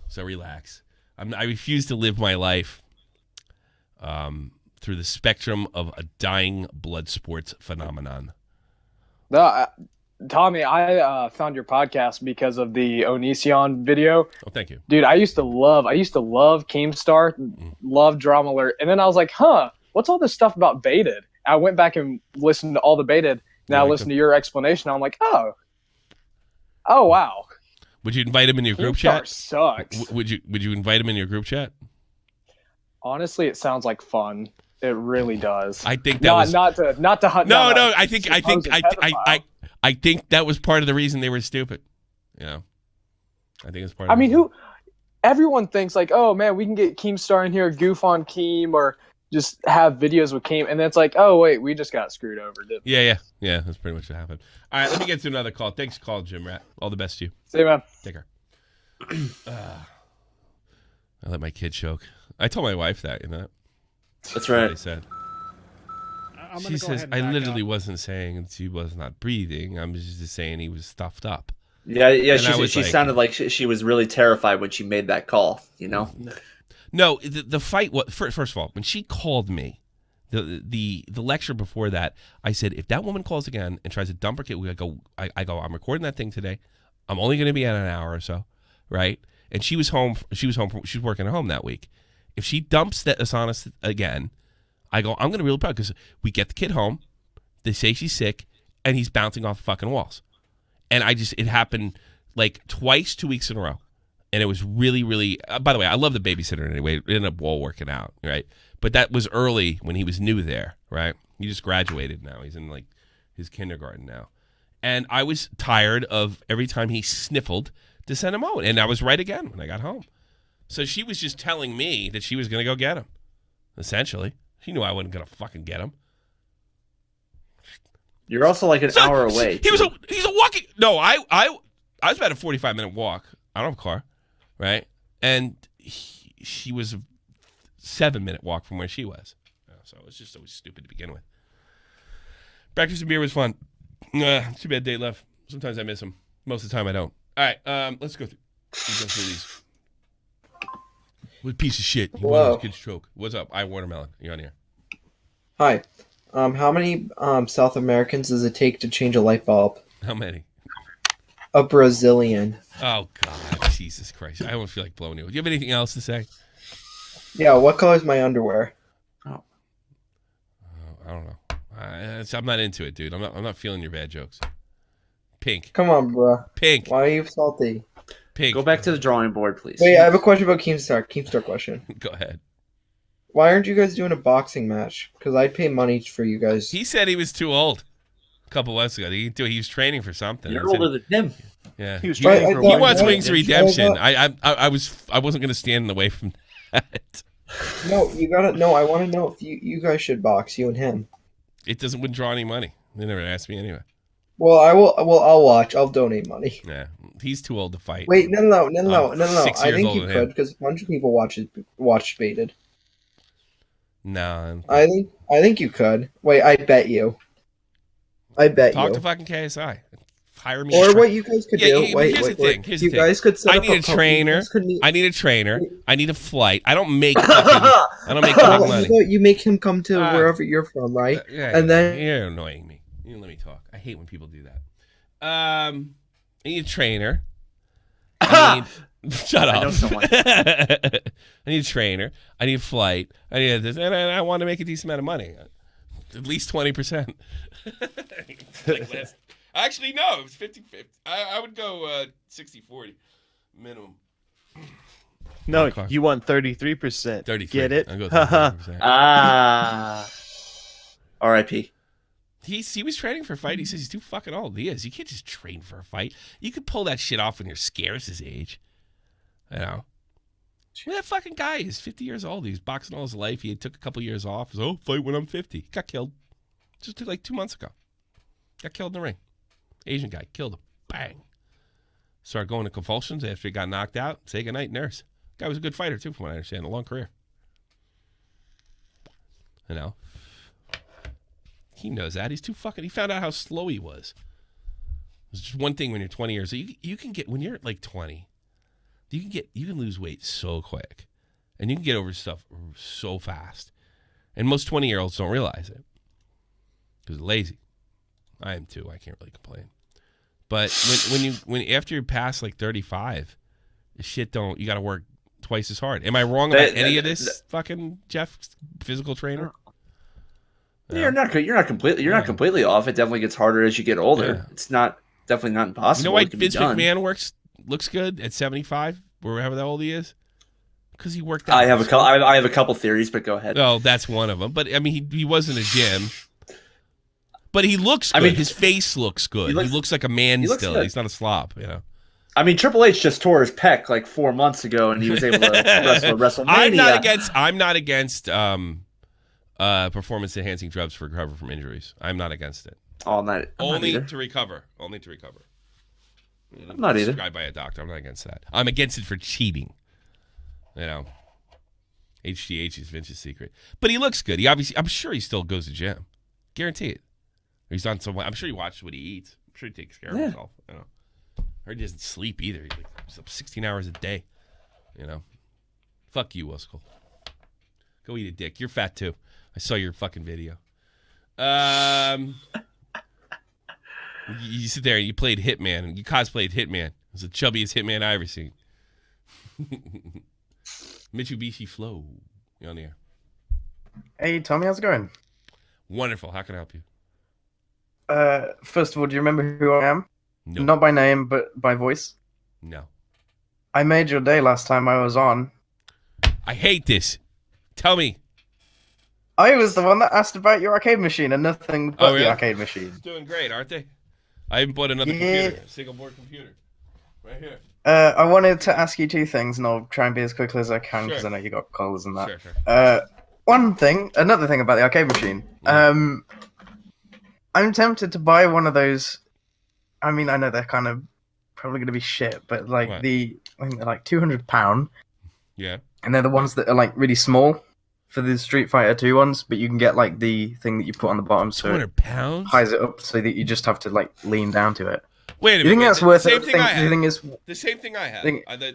So relax. I refuse to live my life through the spectrum of a dying blood sports phenomenon. No, Tommy, I found your podcast because of the Onision video. Oh, thank you, dude. I used to love KEEMSTAR, love Drama Alert, and then I was like, what's all this stuff about Baited? I went back and listened to all the Baited. Now listen to your explanation. I'm like, oh wow. Would you invite him in your group chat? Sucks. Would you invite him in your group chat? Honestly, it sounds like fun. It really does. I think that not to hunt. No. I think that was part of the reason they were stupid. You know, I think it's part. Everyone thinks like, oh man, we can get KEEMSTAR in here, goof on Keem, or just have videos with Keem, and then it's like, oh wait, we just got screwed over, didn't we? Yeah. That's pretty much what happened. All right, let me get to another call. Thanks for calling, Jim Rat. All the best to you. See you, man. Take care. I let my kid choke. I told my wife that, you know. That's right. I said. She says, I literally wasn't saying she was not breathing. I'm just saying he was stuffed up. Yeah. She sounded like she was really terrified when she made that call, you know? No, the fight was, first of all, when she called me, the lecture before that, I said, if that woman calls again and tries to dump her kid, I go, I'm recording that thing today. I'm only going to be at an hour or so, right? And she was working at home that week. If she dumps that Asana again, I go, I'm going to really proud because we get the kid home, they say she's sick, and he's bouncing off the fucking walls. And it happened like twice, 2 weeks in a row. And it was really, really, by the way, I love the babysitter anyway. It ended up all working out, right? But that was early when he was new there, right? He just graduated now. He's in like his kindergarten now. And I was tired of every time he sniffled to send him home. And I was right again when I got home. So she was just telling me that she was going to go get him, essentially. She knew I wasn't going to fucking get him. You're also like an hour away. He's a walking. No, I was about a 45-minute walk. I don't have a car, right? And she was 7-minute walk from where she was. So it was just always stupid to begin with. Breakfast and beer was fun. Too bad Dave left. Sometimes I miss him. Most of the time I don't. All right, let's go through these. What piece of shit? You want a kid stroke. What's up? Watermelon. You're on here. Hi. How many South Americans does it take to change a light bulb? How many? A Brazilian. Oh, God. Jesus Christ. I don't feel like blowing you. Do you have anything else to say? Yeah, what color is my underwear? I don't know. I'm not into it, dude. I'm not feeling your bad jokes. Pink. Come on, bro. Pink. Why are you salty? Pink. Go back to the drawing board, please. Wait, I have a question about Keemstar. Keemstar question. Go ahead. Why aren't you guys doing a boxing match? Because I'd pay money for you guys. He said he was too old a couple months ago. He was training for something. You're older than him. Yeah. He was training for he wants Wings of I Redemption. I wasn't gonna stand in the way from that. No, you gotta know. I want to know if you guys should box, you and him. It wouldn't draw any money. They never asked me anyway. Well, I will. Well, I'll watch. I'll donate money. Yeah, he's too old to fight. Wait, no. 6 I years think older you than could him. because a bunch of people watched Baited. No, I think you could. Wait, I bet you. Talk to fucking KSI. Hire me. Or what you guys could do. Here's the thing. You guys could set I up need a company. trainer. I need a trainer. I need a flight. I don't make fucking, money. You make him come to wherever you're from, right? And then you're annoying me. You let me talk. I hate when people do that. I need a trainer. Shut up. I know someone. I need a trainer. I need a flight. I need this, and I want to make a decent amount of money. At least 20%. Actually, no. It was 50-50. I would go 60-40 minimum. No, you want 33%. 33. Get it? I'll go 33%. R.I.P. He was training for a fight. He says he's too fucking old. He is. You can't just train for a fight. You could pull that shit off when you're Scarce's age. You know. Well, that fucking guy is 50 years old. He's boxing all his life. He took a couple years off. He's, fight when I'm 50. Got killed. Just took like 2 months ago. Got killed in the ring. Asian guy. Killed him. Bang. Started going to convulsions after he got knocked out. Say goodnight, nurse. Guy was a good fighter, too, from what I understand. A long career. You know. He knows that. He's too fucking... He found out how slow he was. It's just one thing when you're 20 years old. You can get... When you're like 20, you can lose weight so quick. And you can get over stuff so fast. And most 20-year-olds don't realize it. Because they're lazy. I am too. I can't really complain. But when after you're past like 35, shit don't... You got to work twice as hard. Am I wrong about any of this, fucking Jeff, physical trainer? You're not completely off. It definitely gets harder as you get older. Yeah. It's definitely not impossible. You know why It can be Vince done. McMahon looks good at 75, or however old he is? Because he worked out. I have a couple theories, but go ahead. Oh, that's one of them. But I mean, he was in a gym. But he looks good. I mean, his face looks good. He looks like a man still. He's not a slob, you know. I mean, Triple H just tore his pec like 4 months ago, and he was able to wrestle at WrestleMania. I'm not against performance enhancing drugs for recovery from injuries. I'm not against it. Oh, I'm not either. To recover. Only to recover. I'm not either. Prescribed by a doctor. I'm not against that. I'm against it for cheating. You know, HGH is Vince's secret, but he looks good. I'm sure he still goes to gym. Guarantee it. He's on some. I'm sure he watches what he eats. I'm sure he takes care of himself. You know, or he doesn't sleep either. He's up 16 hours a day. You know, fuck you, Wuskle. Go eat a dick. You're fat too. I saw your fucking video. You sit there and you played Hitman, and you cosplayed Hitman. It was the chubbiest Hitman I ever seen. Mitsubishi Flow. You on the air. Hey, Tommy, how's it going? Wonderful. How can I help you? First of all, do you remember who I am? No. Not by name, but by voice? No. I made your day last time I was on. I hate this. Tell me. I was the one that asked about your arcade machine and nothing but the arcade machine. It's doing great, aren't they? I even bought another computer, a single board computer. Right here. I wanted to ask you two things, and I'll try and be as quickly as I can because I know you got calls and that. Sure. Another thing about the arcade machine. I'm tempted to buy one of those. I mean, I know they're kind of probably going to be shit, but like I think they're like £200. Yeah. And they're the ones that are like really small. for the Street Fighter 2 ones, but you can get like the thing that you put on the bottom, so 200 pounds? Highs it up so that you just have to like lean down to it. Wait a minute. You think that's worth it? Same thing I Do you think it's The same thing I have.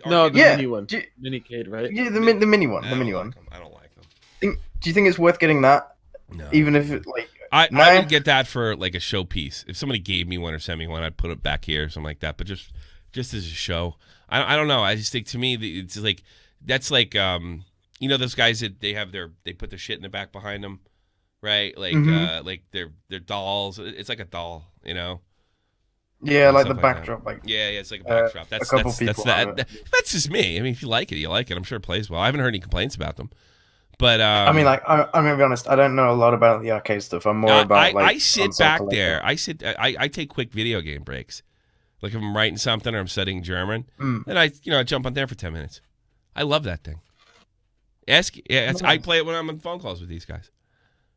No, the Yeah. mini one. Minicade, right? yeah, the mini one, the mini one? I don't like them. Do you think it's worth getting that? No. Even if it like I nah? would get that for like a showpiece. If somebody gave me one or sent me one, I'd put it back here or something like that. But just as a show, I don't know. I just think to me it's like that's like you know those guys that they put their shit in the back behind them, right? Like like they're dolls. It's like a doll, you know. Yeah, And like the stuff backdrop, that. like yeah, it's like a backdrop. That's a couple that's people that. have That's just me. I mean, if you like it, you like it. I'm sure it plays well. I haven't heard any complaints about them. But I mean, like I'm gonna be honest. I don't know a lot about the arcade stuff. I'm more about like I sit console back collecting. there. I take quick video game breaks. Like if I'm writing something or I'm studying German, and I jump on there for 10 minutes. I love that thing. I play it when I'm on phone calls with these guys.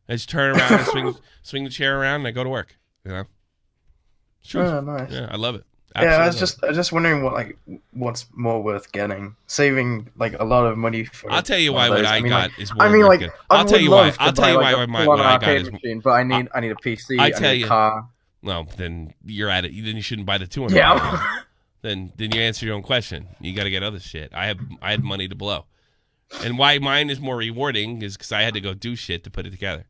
I just turn around and swing the chair around, and I go to work. You know. Sure. Oh, nice. Yeah, I love it. Yeah, I was Absolutely. just wondering what's more worth getting, saving like a lot of money for. I'll tell you why one of what those. I mean, got like, is more I mean, worth like getting. I I'll tell would you why. love to I'll tell buy, you like, why a what full-on I got arcade is. machine, but I need a PC. I tell need you. a car. Well, then you're at it. Then you shouldn't buy the 200. Yeah. Then you answer your own question. You got to get other shit. I had money to blow, and why mine is more rewarding is because I had to go do shit to put it together,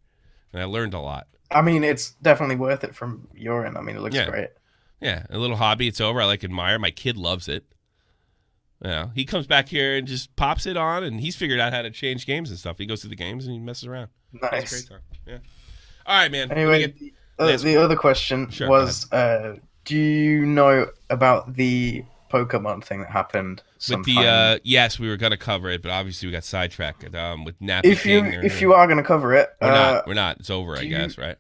and I learned a lot. I mean, it's definitely worth it from your end. I mean, it looks great. Yeah, a little hobby. It's over. I like admire. My kid loves it. You know, he comes back here and just pops it on, and he's figured out how to change games and stuff. He goes through the games and he messes around. Nice. It's a great time. Yeah. All right, man. Anyway, the other question Sure, was, do you know about the Pokemon thing that happened with sometime? the yes, we were gonna cover it, but obviously we got sidetracked with Namath. If you are going to cover it, we're not. It's over, I guess, right?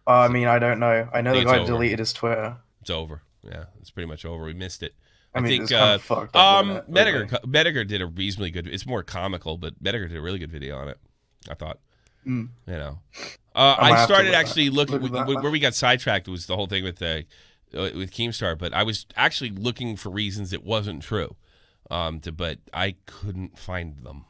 I mean, I don't know. I know the think guy it's over. deleted his Twitter. It's over. Yeah, it's pretty much over. We missed it. I mean, think it's kind of fucked up, isn't it? Mediger did a reasonably good. It's more comical, but Mediger did a really good video on it. I thought. Mm. You know, might I have to started look actually looking at that where we got sidetracked was the whole thing with KEEMSTAR, but I was actually looking for reasons it wasn't true, but I couldn't find them.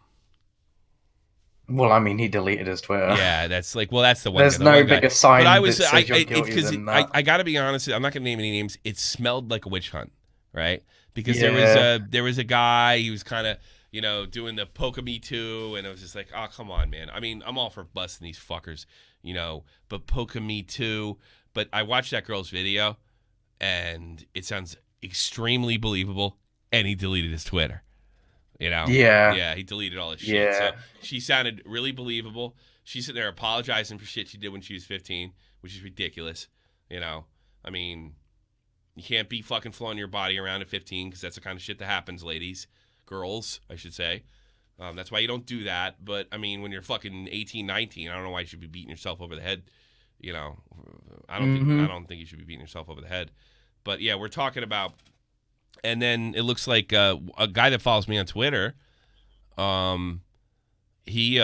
Well, I mean, he deleted his Twitter. Yeah, that's like, well, that's the one. There's the no one guy. bigger sign But I was, that says you're guilty than that. I got to be honest. I'm not going to name any names. It smelled like a witch hunt, right? Because Yeah. there was a guy. He was kind of doing the Poke-Me-Too, and it was just like, oh, come on, man. I mean, I'm all for busting these fuckers, but Poke-Me-Too. But I watched that girl's video, and it sounds extremely believable. And he deleted his Twitter. Yeah, he deleted all his shit. Yeah. So she sounded really believable. She's sitting there apologizing for shit she did when she was 15, which is ridiculous. I mean, you can't be fucking flowing your body around at 15 because that's the kind of shit that happens, ladies, girls, I should say. That's why you don't do that. But I mean, when you're fucking 18, 19, I don't know why you should be beating yourself over the head. I don't think you should be beating yourself over the head. But yeah, we're talking about. And then it looks like a guy that follows me on Twitter, he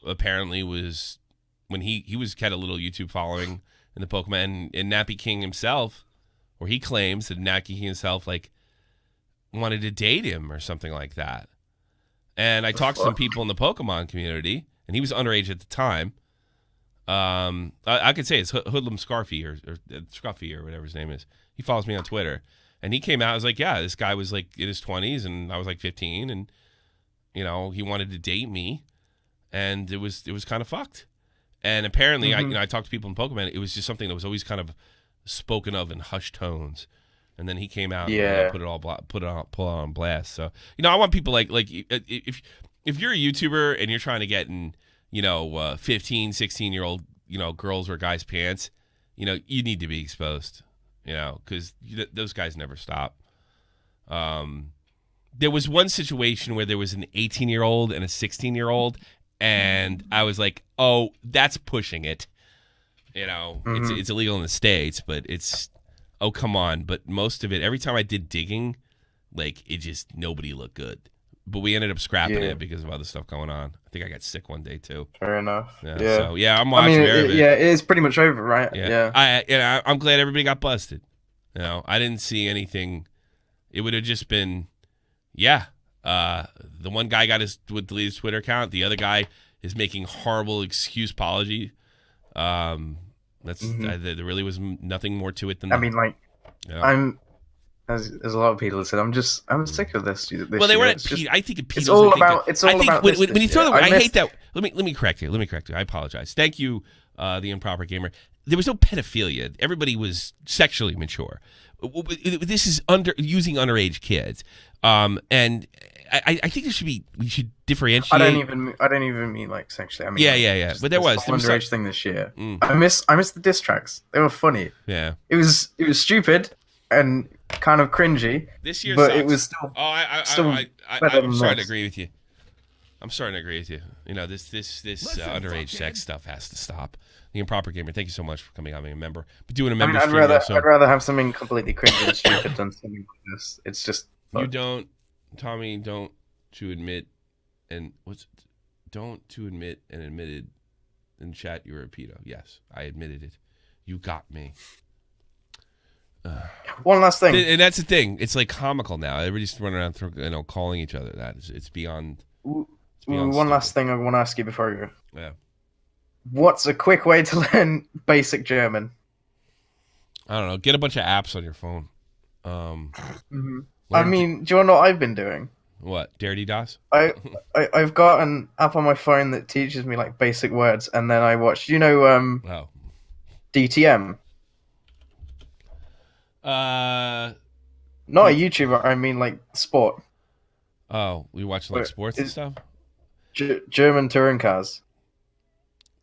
apparently was, when he had a little YouTube following in the Pokemon, and Nappy King himself, or he claims that Nappy King himself, like, wanted to date him or something like that. And I talked to some people in the Pokemon community, and he was underage at the time. I could say it's Hoodlum Scarfy or Scruffy or whatever his name is. He follows me on Twitter. And he came out, I was like, yeah, this guy was like in his 20s and I was like 15 and, he wanted to date me and it was kind of fucked. And apparently, I talked to people in Pokemon, it was just something that was always kind of spoken of in hushed tones. And then he came out and put it on blast. So, I want people like if you're a YouTuber and you're trying to get in, 15, 16-year-old, girls or guys' pants, you need to be exposed. Because those guys never stop. There was one situation where there was an 18-year-old and a 16-year-old, and I was like, oh, that's pushing it. It's illegal in the States, but oh, come on. But most of it, every time I did digging, like, nobody looked good. But we ended up scrapping it because of other stuff going on. I think I got sick one day, too. Fair enough. Yeah. Yeah. So, I'm watching it. Yeah, it is pretty much over, right? Yeah. I'm glad everybody got busted. I didn't see anything. It would have just been, The one guy deleted his Twitter account. The other guy is making horrible excuse apology. There really was nothing more to it than that. I mean, like, Yeah. I'm as a lot of people have said, I'm sick of this. Well, they were at Pete. I think it's all about. It's all about. When you throw the word, I hate that. Let me correct you. I apologize. Thank you, the improper gamer. There was no pedophilia. Everybody was sexually mature. This is using underage kids, and I think we should differentiate. I don't even mean like sexually. I mean, yeah. But there was underage thing this year. I miss the diss tracks. They were funny. Yeah. It was stupid and kind of cringy. This year, but sucks. it was still. I'm starting to agree with you. You know, this underage sex stuff has to stop. The improper gamer. Thank you so much for coming on being a member. But doing a member stream. I'd rather have something completely cringy and stupid than something like this. It's just. You don't, Tommy. Don't to admit admitted in chat you were a pedo. Yes, I admitted it. You got me. One last thing, and that's the thing. It's like comical now. Everybody's running around, calling each other that. It's beyond. One last thing I want to ask you before you go. Yeah. What's a quick way to learn basic German? I don't know. Get a bunch of apps on your phone. I mean, do you know what I've been doing? What? Dirty DOS? I've got an app on my phone that teaches me like basic words, and then I watch. DTM. Not a YouTuber. I mean, like sport. Oh, we watch like sports and stuff. German touring cars.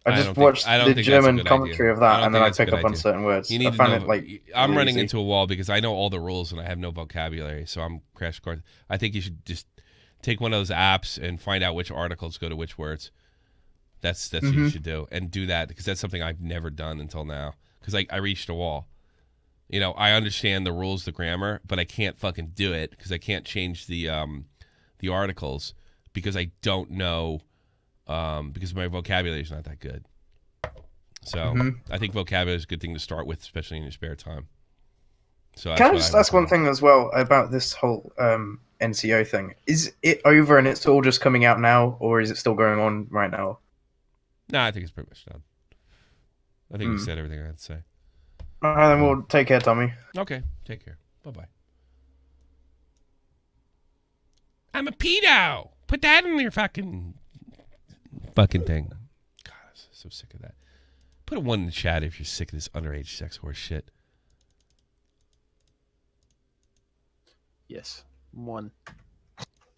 I just watched the German commentary of that, and then I pick up on certain words. You need I find to know, it like I'm running into a wall because I know all the rules and I have no vocabulary, so I'm crash course. I think you should just take one of those apps and find out which articles go to which words. That's what you should do, and do that because that's something I've never done until now. Because I reached a wall. You know, I understand the rules, the grammar, but I can't fucking do it because I can't change the articles because I don't know. Because my vocabulary is not that good. So I think vocabulary is a good thing to start with, especially in your spare time. So can I just ask one thing as well about this whole NCO thing? Is it over and it's all just coming out now, or is it still going on right now? No, I think it's pretty much done. I think we said everything I had to say. All right, then we'll take care, Tommy. Okay, take care. Bye-bye. I'm a pedo. Put that in your fucking thing. God, I'm so sick of that. Put a 1 in the chat if you're sick of this underage sex horse shit. Yes, 1.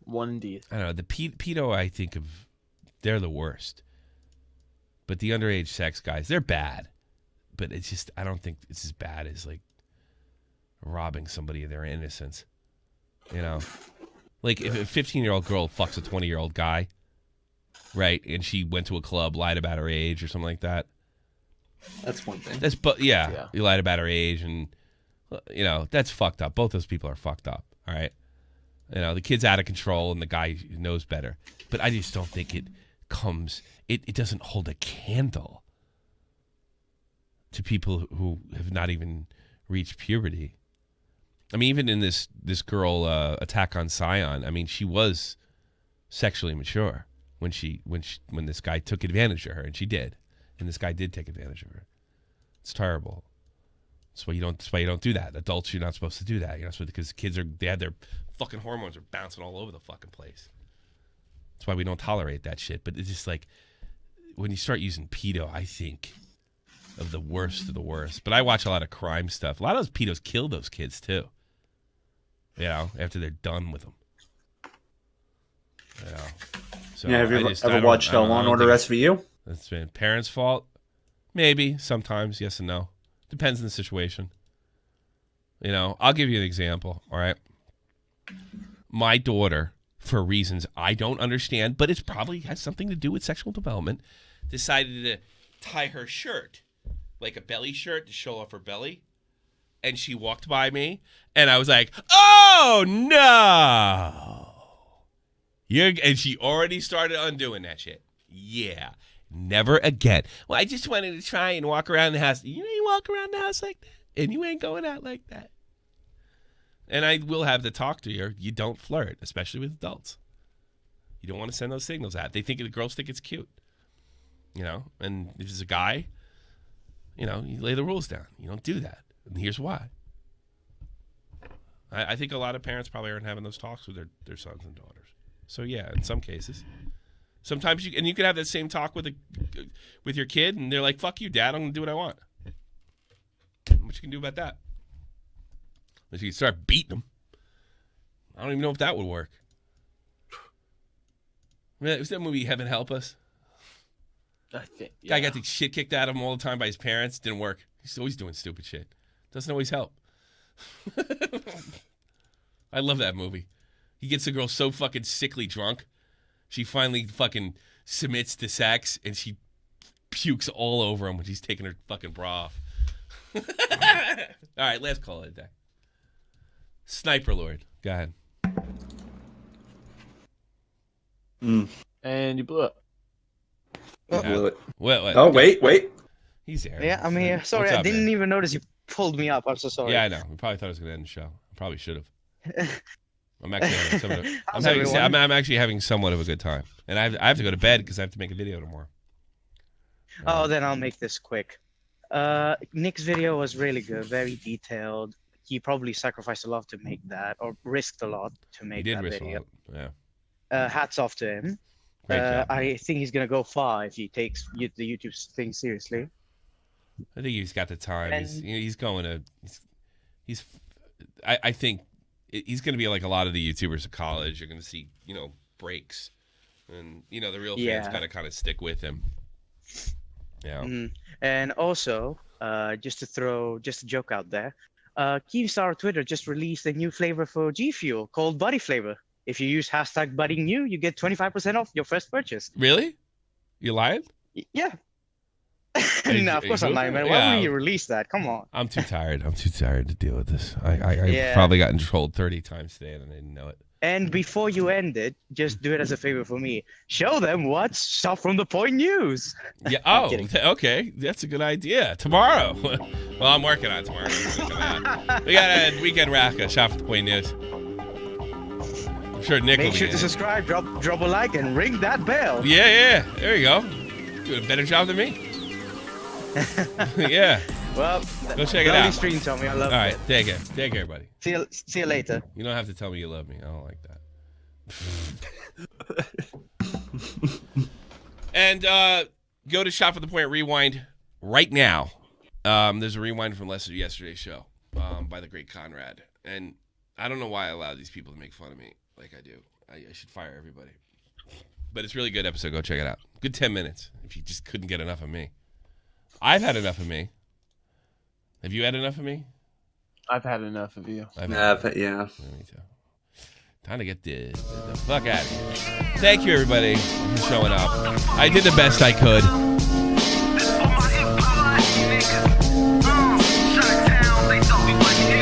1 indeed. I don't know. The pedo, I think they're the worst. But the underage sex guys, they're bad. But it's just, I don't think it's as bad as like robbing somebody of their innocence. You know? Like if a 15-year-old girl fucks a 20-year-old guy, right, and she went to a club, lied about her age or something like that. That's one thing. Yeah, you lied about her age, and you know that's fucked up. Both those people are fucked up. All right, you know the kid's out of control, and the guy knows better. But I just don't think it doesn't hold a candle to people who have not even reached puberty. I mean, even in this girl Attack on Scion, I mean, she was sexually mature when this guy took advantage of her, and she did, and this guy did take advantage of her. It's terrible. That's why you don't do that. Adults, you're not supposed to do that. You're not supposed to, because kids they have their fucking hormones are bouncing all over the fucking place. That's why we don't tolerate that shit. But it's just like when you start using pedo, I think of the worst of the worst. But I watch a lot of crime stuff. A lot of those pedos kill those kids too. You know, after they're done with them. You know. So have you ever watched Law and Order SVU? That's been parents' fault. Maybe sometimes, yes and no. Depends on the situation. You know, I'll give you an example. All right, my daughter, for reasons I don't understand, but it probably has something to do with sexual development, decided to tie her shirt like a belly shirt to show off her belly. And she walked by me, and I was like, "Oh no!" And she already started undoing that shit. Yeah, never again. Well, I just wanted to try and walk around the house. You ain't walk around the house like that, and you ain't going out like that. And I will have the talk to you. You don't flirt, especially with adults. You don't want to send those signals out. They think the girls think it's cute. You know, and if it's a guy, you know, you lay the rules down. You don't do that. And here's why. I think a lot of parents probably aren't having those talks with their sons and daughters. So yeah, in some cases. Sometimes you can have that same talk with your kid, and they're like, "Fuck you, Dad. I'm gonna do what I want." What you can do about that? If you start beating them, I don't even know if that would work. Was that movie Heaven Help Us? I think Guy got the shit kicked out of him all the time by his parents. Didn't work. He's always doing stupid shit. Doesn't always help. I love that movie. He gets the girl so fucking sickly drunk. She finally fucking submits to sex, and she pukes all over him when she's taking her fucking bra off. All right, last call of the day. Sniper Lord, go ahead. And you blew it. Blew it. What? Oh, wait. He's there. Yeah, I'm here. Sorry, What's up, I didn't man? even notice you pulled me up. I'm so sorry. Yeah, I know. We probably thought it was going to end the show. I probably should have. I'm actually I'm actually having somewhat of a good time, and I have to go to bed because I have to make a video tomorrow. Oh, then I'll make this quick. Nick's video was really good, very detailed. He probably sacrificed a lot to make that, or risked a lot to make that video. He did risk a lot, yeah. Hats off to him. Great job. I think he's gonna go far if he takes the YouTube thing seriously. I think he's got the time. And- He's going to. I think he's going to be like a lot of the YouTubers at college. You're going to see, breaks, and the real fans got to kind of stick with him. Yeah. And also, just a joke out there, KEEMSTAR on Twitter just released a new flavor for G Fuel called Buddy Flavor. If you use #BuddyNew, you get 25% off your first purchase. Really? You lying? Yeah. No, of course I'm lying, man. Why would you release that? Come on. I'm too tired. I'm too tired to deal with this. I probably got trolled 30 times today and I didn't know it. And before you end it, just do it as a favor for me. Show them what's Stuff from the Point News. Yeah. Oh, okay. That's a good idea. Tomorrow. Well, I'm working on it tomorrow. We got a weekend rack of Shop from the Point News. I'm sure Nick will Make be sure in to it. subscribe, drop a like, and ring that bell. Yeah. There you go. Doing a better job than me. Yeah. Well, go check it lovely out. stream, Tommy. I love it. All right. Take care. Take care, buddy. See you later. You don't have to tell me you love me. I don't like that. And go to Shop for the Point Rewind right now. There's a rewind from yesterday's show by the great Conrad. And I don't know why I allow these people to make fun of me like I do. I should fire everybody. But it's a really good episode. Go check it out. Good 10 minutes if you just couldn't get enough of me. I've had enough of me. Have you had enough of me? I've had enough of you. Yeah. Me too. Time to get the fuck out of here. Thank you, everybody, for showing up. I did the best I could.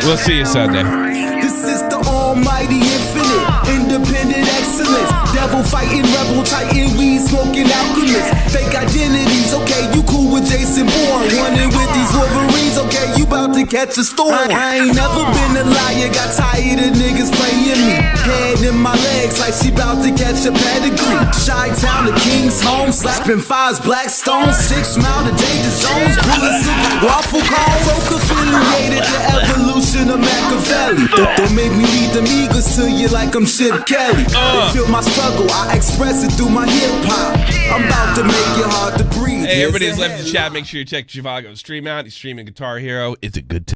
We'll see you Sunday. This is the almighty infinite, independent excellence. Devil fighting, rebel titan, weed smoking alchemist. Fake identities, okay, you cool with Jason Bourne. Running with these Wolverines, okay, you about to catch a storm. I ain't never been a liar, got tired of niggas playing me. Head in my legs like she about to catch a pedigree. Chi-town, the king's home, slapping fives, black stones. 6 Mile to danger zones, bullets like waffle cone. Folk affiliated the evolution of Machiavelli. Don't make me lead them eagles to you like I'm Chip Kelly. They feel my struggle, I express it through my hip hop. I'm about to make it hard to breathe. Hey, everybody's left in the chat. Make sure you check Zhivago's stream out. He's streaming Guitar Hero. It's a good time.